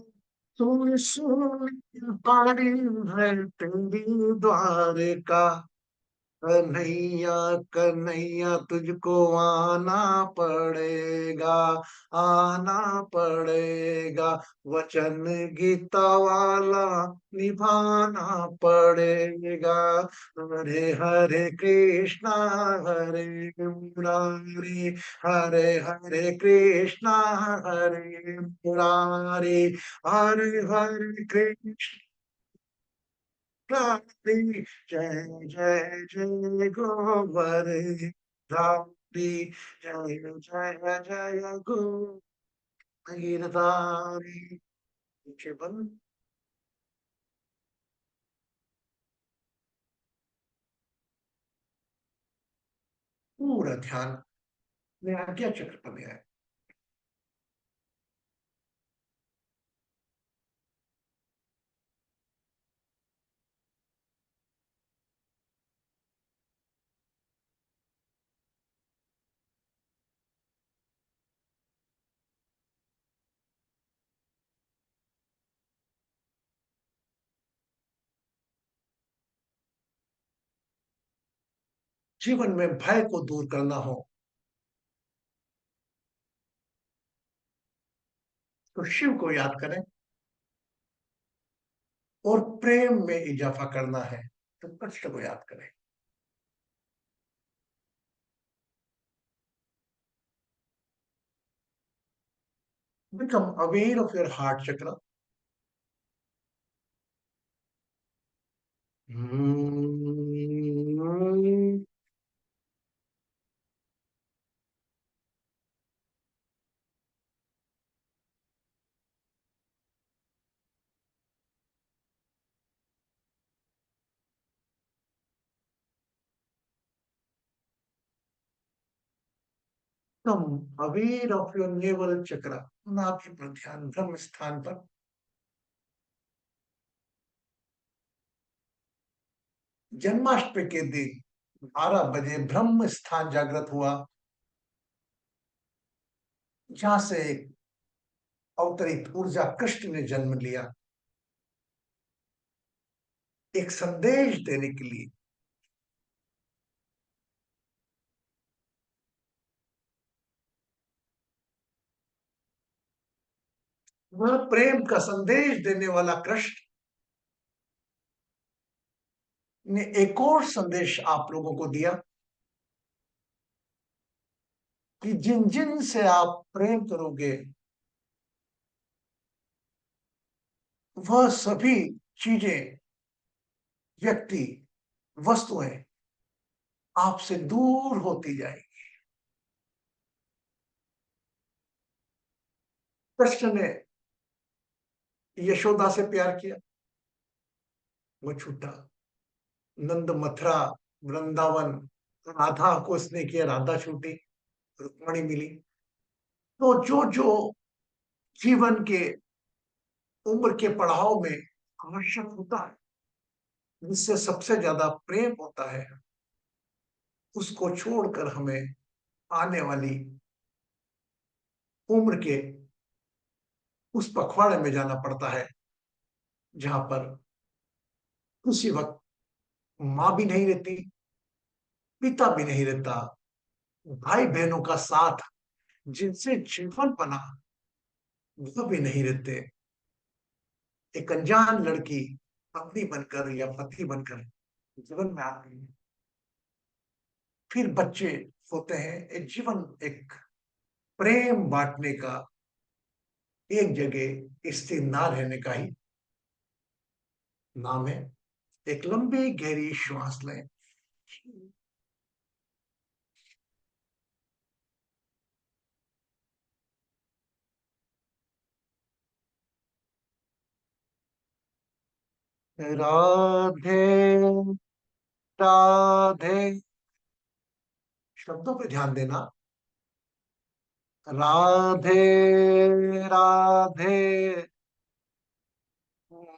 सुन सुन पड़ी है तेरी द्वारका। कन्हैया कन्हैया तुझको आना पड़ेगा, आना पड़ेगा, वचन गीता वाला निभाना पड़ेगा। हरे हरे कृष्णा, हरे मुरारी, हरे हरे कृष्णा, हरे मुरारी, हरे हरे कृष्ण हरि, जय जय जय गोवर्धन हरि, जय जय जय गो गिरधारी। पीछे बंद। पूरा ध्यान में आज्ञा चक्र पर ले आए। जीवन में भय को दूर करना हो तो शिव को याद करें, और प्रेम में इजाफा करना है तो कृष्ण को याद करें। Become aware of your heart chakra. Become aware of your navel chakra. नाभि पर ध्यान, ब्रह्म स्थान पर। जन्माष्टमी के दिन 12 बजे ब्रह्म स्थान जागृत हुआ, जहां से एक अवतरित ऊर्जा कृष्ण ने जन्म लिया, एक संदेश देने के लिए। वह प्रेम का संदेश देने वाला कृष्ण ने एक और संदेश आप लोगों को दिया कि जिन जिन से आप प्रेम करोगे, वह सभी चीजें, व्यक्ति, वस्तुएं आपसे दूर होती जाएगी। कृष्ण ने यशोदा से प्यार किया, वो छूटा। नंद मथुरा, वृंदावन, राधा को उसने किया, राधा छूटी, रुक्मणी मिली। तो जो जो जीवन के उम्र के पड़ाव में आवश्यक होता है, जिससे सबसे ज्यादा प्रेम होता है, उसको छोड़कर हमें आने वाली उम्र के उस पखवाड़े में जाना पड़ता है, जहां पर उसी वक्त माँ भी नहीं रहती, पिता भी नहीं रहता, भाई बहनों का साथ जिनसे जीवन बना वह भी नहीं रहते। एक अनजान लड़की पत्नी बनकर या पति बनकर जीवन में आती है, फिर बच्चे होते हैं। एक जीवन, एक प्रेम बांटने का, एक जगह स्थिर ना रहने का ही नाम है। एक लंबी गहरी श्वास लें। राधे राधे, शब्दों पे ध्यान देना। राधे राधे,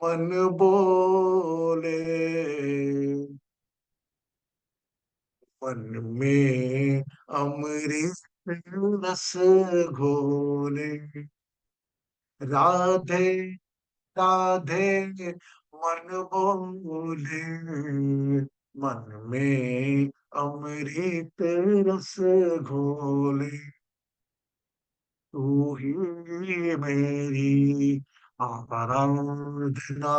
मन बोले, मन में अमृत रस घोले। राधे राधे, मन बोले, मन में अमृत रस घोले, तू ही मेरी आराधना,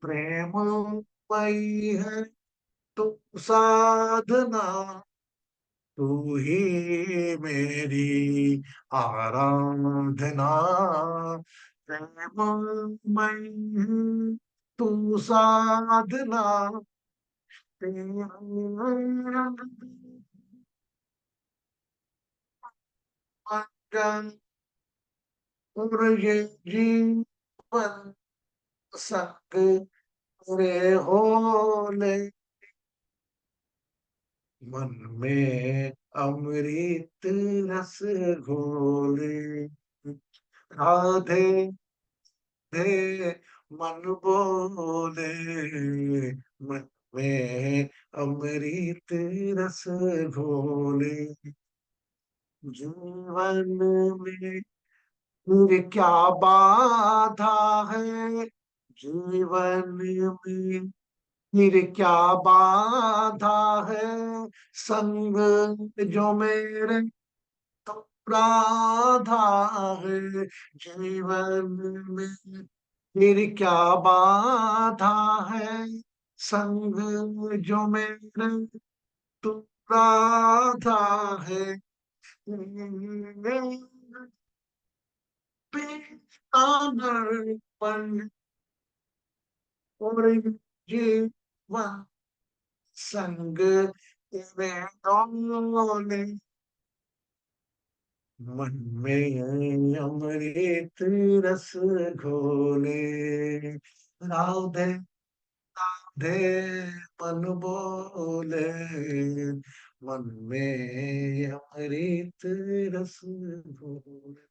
प्रेममयी है तू साधना, तू ही मेरी आराधना, प्रेममयी है तू साधना, तेरा रंग और ये जीवन संग तेरे होले, मन में अमृत रस घोले, राधे दे मन बोले, मन में अमृत रस घोले, जीवन में फिर क्या बाधा है, जीवन में फिर क्या बाधा है, संग जो मेरे तो राधा है, जीवन में फिर क्या बाधा है, संग जो मेरे तो राधा है, पन और जीवन संग तेरे डोले, मन में अमृत रस घोले, राधे राधे मन बोले, मन में अमृत रस घोले।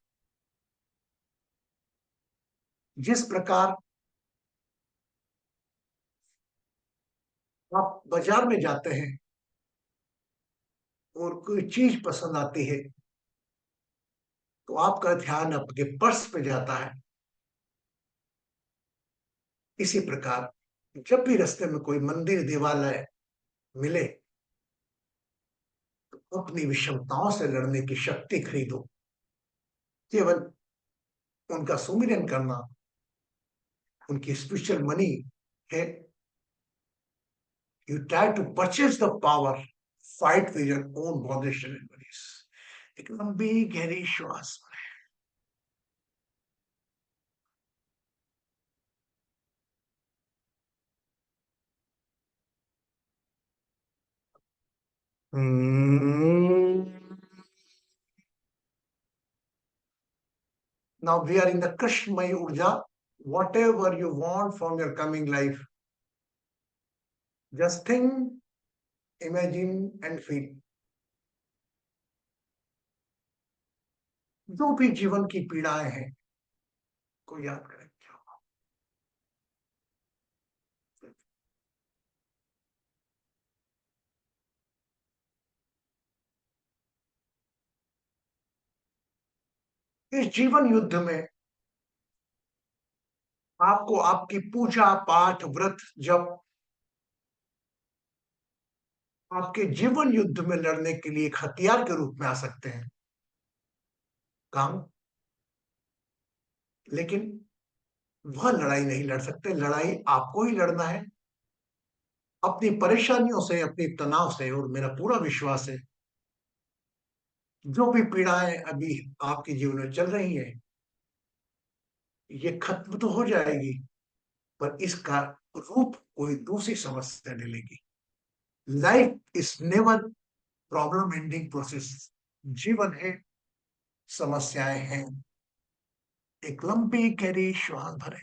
जिस प्रकार आप बाजार में जाते हैं और कोई चीज पसंद आती है, तो आपका ध्यान आपके पर्स पे जाता है। इसी प्रकार जब भी रास्ते में कोई मंदिर देवालय मिले, तो अपनी विषमताओं से लड़ने की शक्ति खरीदो। केवल उनका सुमिरन करना उनकी स्पिरिचुअल मनी है। You try to purchase the power, fight with your own evolution and monies. एक लंबी गहरी श्वास। Now we are in the Krishnamay Urja. Whatever you want from your coming life, just think, imagine and feel. जो भी जीवन की पीड़ाएं हैं को याद करें। इस जीवन युद्ध में आपको आपकी पूजा पाठ व्रत जब आपके जीवन युद्ध में लड़ने के लिए एक हथियार के रूप में आ सकते हैं काम, लेकिन वह लड़ाई नहीं लड़ सकते। लड़ाई आपको ही लड़ना है अपनी परेशानियों से, अपनी तनाव से। और मेरा पूरा विश्वास है जो भी पीड़ाएं अभी आपके जीवन में चल रही हैं, ये खत्म तो हो जाएगी, पर इसका रूप कोई दूसरी समस्या ले लेगी। Life is never problem ending process. जीवन है, समस्याएं हैं। एक लंबी गहरी श्वास भरें।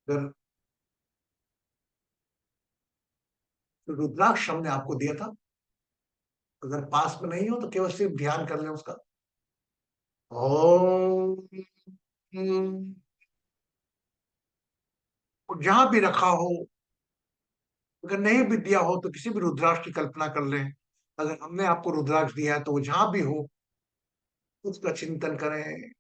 अगर रुद्राक्ष हमने आपको दिया था, अगर पास में नहीं हो तो केवल सिर्फ ध्यान कर लें उसका। ओम। जहां भी रखा हो अगर नहीं भी दिया हो तो किसी भी रुद्राक्ष की कल्पना कर लें। अगर हमने आपको रुद्राक्ष दिया है तो वो जहां भी हो उसका चिंतन करें।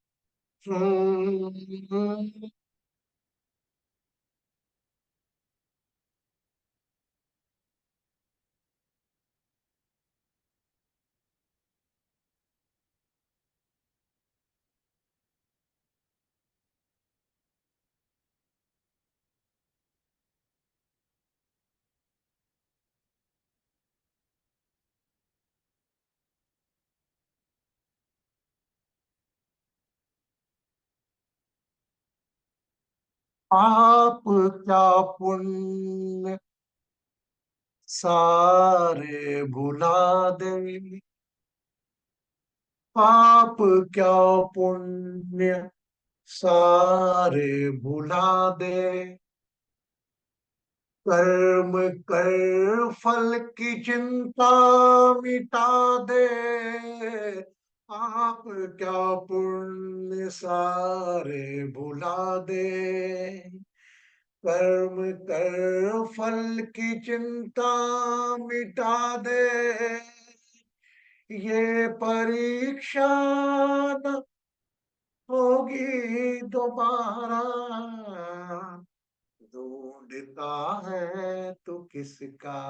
आप क्या पुण्य सारे भुला दे, पाप क्या पुण्य सारे भुला दे, कर्म कर फल की चिंता मिटा दे। आप क्या पुण्य सारे भुला दे, कर्म कर फल की चिंता मिटा दे। ये परीक्षा न होगी दोबारा, ढूंढता है तो किसका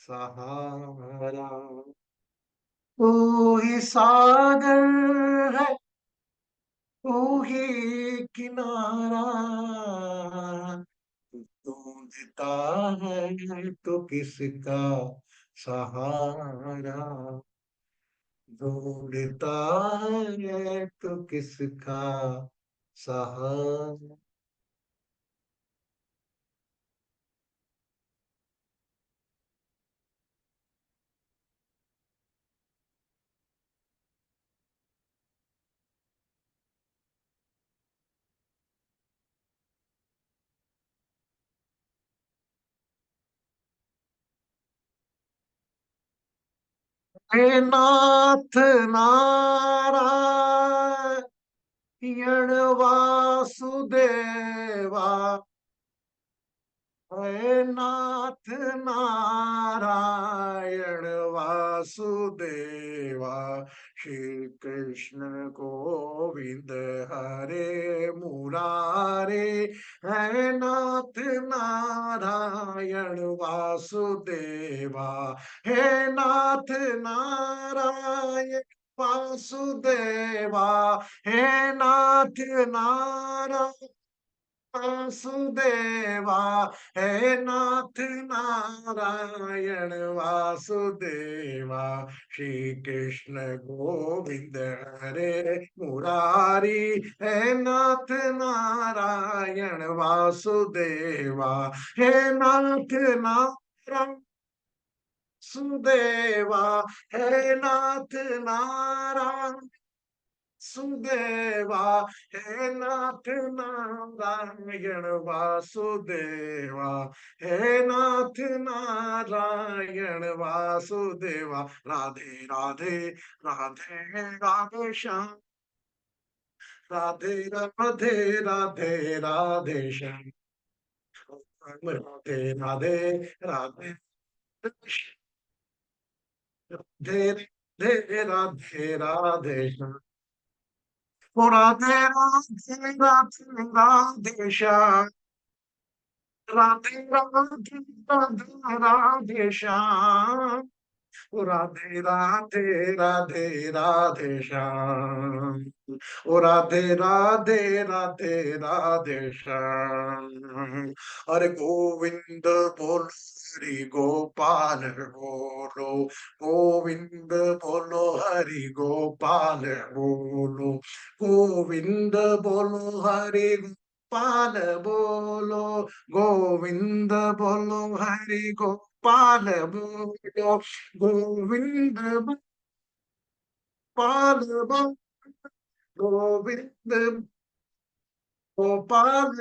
सहारा। तू ही सागर है, तू ही किनारा, ढूंढता है तो किसका सहारा, ढूंढता है तो किसका सहारा। हे नाथ नारायण वासुदेवा, हे नाथ नारायण वासुदेवा, श्री कृष्ण गोविंद हरे मुरारे। हे नाथ नारायण वासुदेवा, हे नाथ नारायण वासुदेवा, हे नाथ नारायण वासुदेवा, हे नाथ नारायण वासुदेवा, श्री कृष्ण गोविंद हरे मुरारी। हे नाथ नारायण वासुदेवा, हे नाथ नारायण सुदेवा, हे नाथ नारायण सुदेवा, हे नाथ नारायण वासुदेवा, हे नाथ नारायण वासुदेवा। राधे राधे राधे राधे श्याम, राधे राधे राधे राधे श्याम, राधे राधे राधे राधे राधे राधे राधे श्याम, ओ राधे राधे राधे राधे श्याम, राधे राधे राधे राधे श्याम, ओ राधे राधे राधे राधे श्याम, ओ राधे राधे राधे राधे श्याम। अरे गोविंद बोल, हरि गोपाल बोलो, गोविंद बोलो, हरि गोपाल बोलो, गोविंद बोलो, हरि गोपाल बोलो, गोविंद बोलो, हरि गोपाल बोलो, गोविंद गोपाल बोलो, गोविंद गोपाल,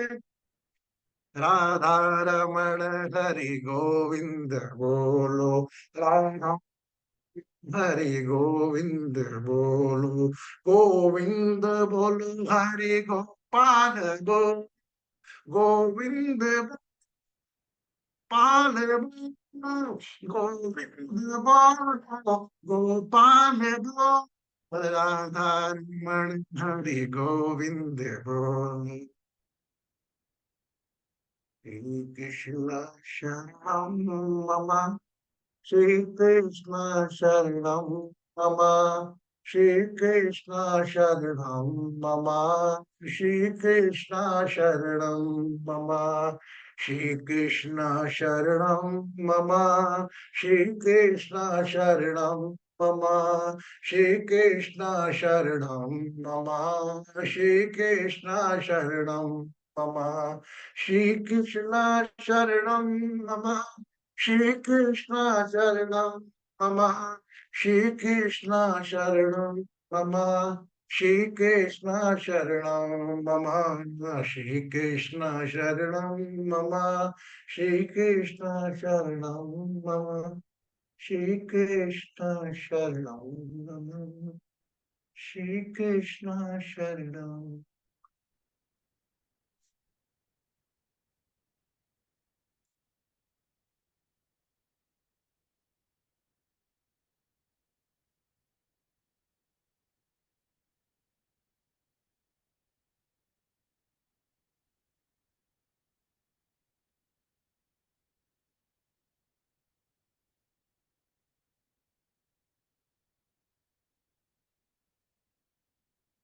राधा रमण हरि गोविंद बोलो, राधा हरि गोविंद बोलो, गोविंद बोलो, हरि गोपाल बोलो, गोविंद गोपाल बोलो, गोविंद बोलो, गोपाल बोलो, राधा रमण हरि गोविंद बोलो। श्री कृष्ण शरणम मम, श्री कृष्ण शरणम मम, श्री कृष्ण शरणम मम, श्री कृष्ण शरणम मम, श्री कृष्ण शरणम मम, श्री कृष्ण शरणम मम, श्री कृष्ण शरणम मम, श्री कृष्ण शरणम मम, श्री कृष्ण शरणम मम, श्री कृष्ण शरणम मम, श्री कृष्ण शरणम मम, श्री कृष्ण शरणम मम, श्री कृष्ण शरणम मम, श्री कृष्ण शरणम मम, श्री कृष्ण शरणम मम, श्री कृष्ण शरणम।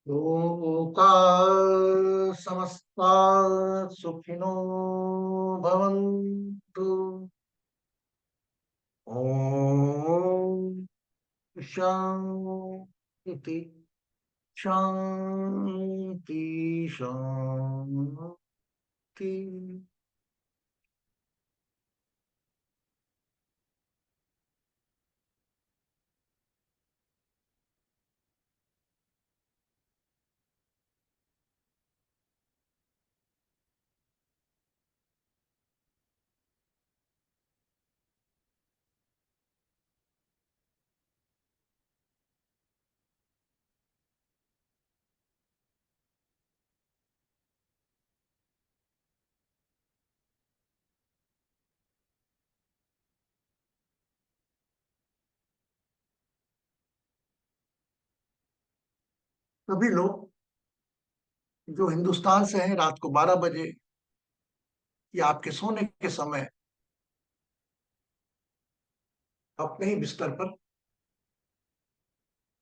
लोका समस्ता सुखिनो भवन्तु। ओम शांति शांति शांति। सभी लोग जो हिंदुस्तान से हैं रात को 12 बजे या आपके सोने के समय अपने ही बिस्तर पर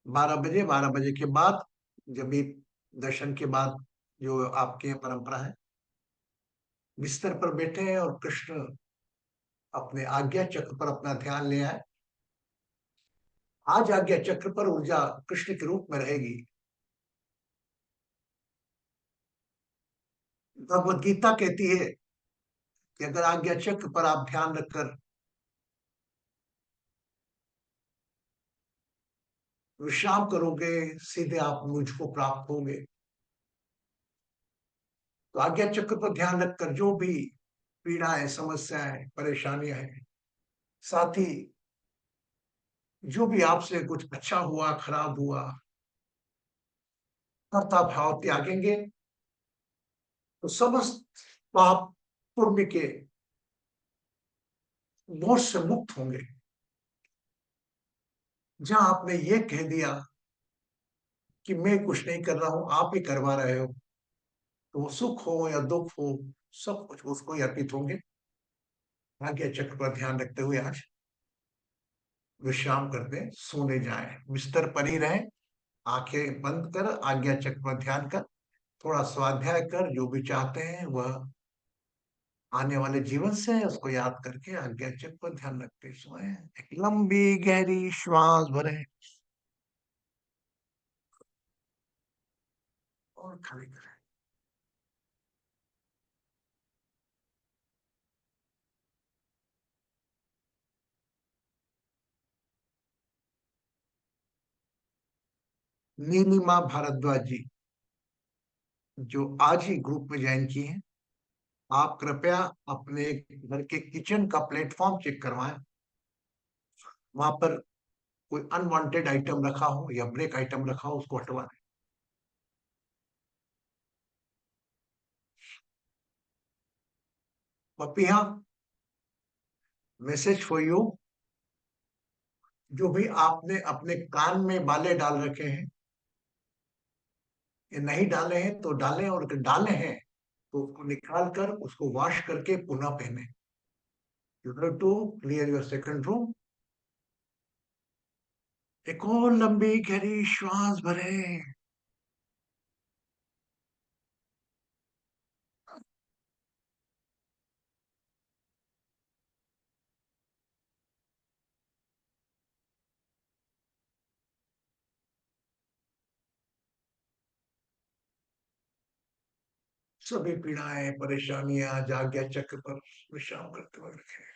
12 बजे, 12 बजे के बाद, जब भी दर्शन के बाद, जो आपके यहाँ परंपरा है, बिस्तर पर बैठे हैं और कृष्ण अपने आज्ञा चक्र पर अपना ध्यान ले आए। आज आज्ञा चक्र पर ऊर्जा कृष्ण के रूप में रहेगी। भगवत गीता कहती है कि अगर आज्ञा चक्र पर आप ध्यान रखकर विश्राम करोगे, सीधे आप मुझको प्राप्त होंगे। तो आज्ञा चक्र पर ध्यान रखकर जो भी पीड़ाएं, समस्याएं, परेशानियां हैं, साथ ही जो भी आपसे कुछ अच्छा हुआ, खराब हुआ, कर्ता भाव त्यागेंगे तो समस्त पाप पुण्य के बोझ से मुक्त होंगे। जहां आपने ये कह दिया कि मैं कुछ नहीं कर रहा हूं, आप ही करवा रहे हो, तो वो सुख हो या दुख हो, सब कुछ उसको ही अर्पित होंगे। आज्ञा चक्र पर ध्यान रखते हुए आज विश्राम करते, सोने जाएं, बिस्तर पर ही रहें, आंखें बंद कर आज्ञा चक्र पर ध्यान कर, थोड़ा स्वाध्याय कर, जो भी चाहते हैं वह आने वाले जीवन से है उसको याद करके आज्ञा चक्र पर ध्यान रखते सोए। एक लंबी गहरी श्वास भरें और खाली करें। नीलिमा भारद्वाज जी, जो आज ही ग्रुप में ज्वाइन की हैं, आप कृपया अपने घर के किचन का प्लेटफॉर्म चेक करवाएं। वहां पर कोई अनवांटेड आइटम रखा हो या ब्रेक आइटम रखा हो, उसको हटवा दें। पपिया, मैसेज फॉर यू, जो भी आपने अपने कान में बाले डाल रखे हैं, ये नहीं डाले हैं तो डालें, और अगर डाले हैं तो उसको निकाल कर उसको वॉश करके पुनः पहने। You have to clear your second room. एक और लंबी गहरी श्वास भरे। सभी पीड़ाएं परेशानियां जाग्या चक्र पर विश्राम करते हुए रखें।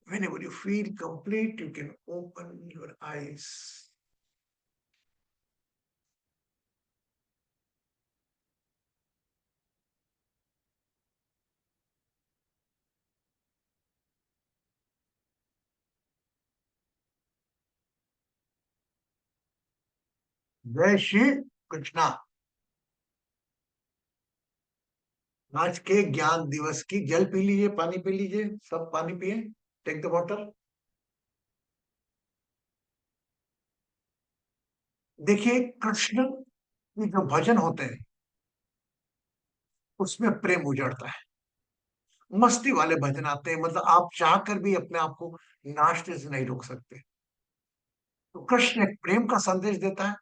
Whenever you feel complete, you can open your eyes. जय श्री कृष्णा। आज के ज्ञान दिवस की जल पी लीजिए, पानी पी लीजिए, सब पानी पिए। Take the water. देखिए, कृष्ण के जो भजन होते हैं उसमें प्रेम उजड़ता है। मस्ती वाले भजन आते हैं, मतलब आप चाहकर भी अपने आप को नाचने से नहीं रोक सकते। तो कृष्ण एक प्रेम का संदेश देता है।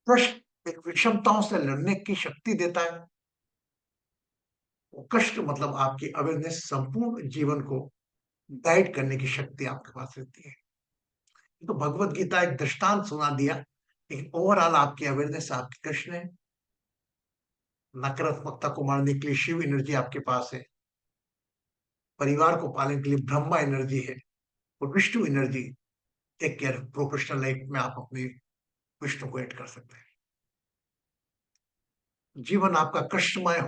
कृष्ण एक विषमताओं से लड़ने की शक्ति देता है। कष्ट मतलब आपकी अवेयरनेस संपूर्ण जीवन को गाइड करने की शक्ति आपके पास रहती है। तो भगवत गीता एक दृष्टांत सुना दिया, लेकिन ओवरऑल आपकी अवेयरनेस आपके कृष्ण है। नकारात्मकता को मारने के लिए शिव एनर्जी आपके पास है। परिवार को पालने के लिए ब्रह्मा एनर्जी है। और Vishnu energy take care professional life में आप अपने विष्णु को ऐड कर सकते हैं। जीवन आपका कष्टमय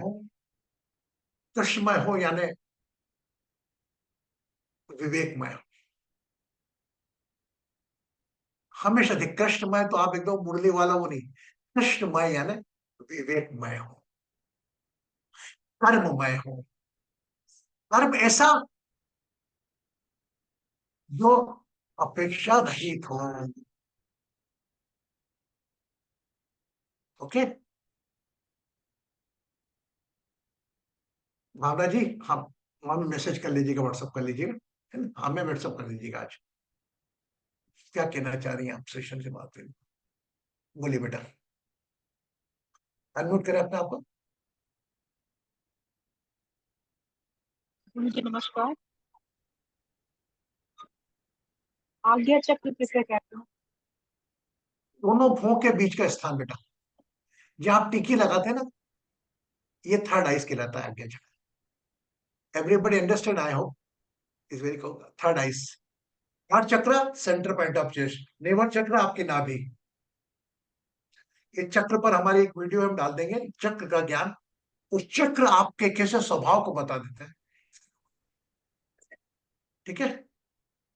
हो यानी विवेकमय हो। हमेशा देख, कष्टमय तो आप एकदम मुरली वाला वो नहीं, कृष्णमय यानी विवेकमय हो, कर्ममय हो। कर्म ऐसा जो अपेक्षा रहित हो। ओके भावना जी, हाँ, हमें मैसेज कर लीजिएगा, व्हाट्सअप कर लीजिएगा, है ना, हमें व्हाट्सअप कर लीजिएगा। आज क्या कहना चाह रही हैं आप सेशन से बात करें? बोलिए बेटा, अनम्यूट करें अपने आप को। जी नमस्कार। आज्ञा चक्र किसे कहते हैं? दोनों भों के बीच का स्थान बेटा, जहां आप टिकी लगाते हैं ना, ये थर्ड आइस कहलाता है Ajna chakra. Everybody understand, I hope is very third eyes. Heart chakra centre point of chest, navel chakra आपकी नाभि। इस चक्र पर हमारी एक वीडियो हम डाल देंगे, चक्र का ज्ञान। उस चक्र आपके कैसे स्वभाव को बता देता है। ठीक है,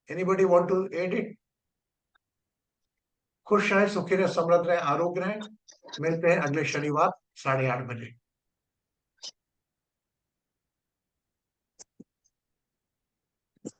anybody want to add it? खुश रहे, सुखी रहे, समृद्ध रहे, आरोग्य रहे। मिलते हैं अगले शनिवार 8:30 बजे।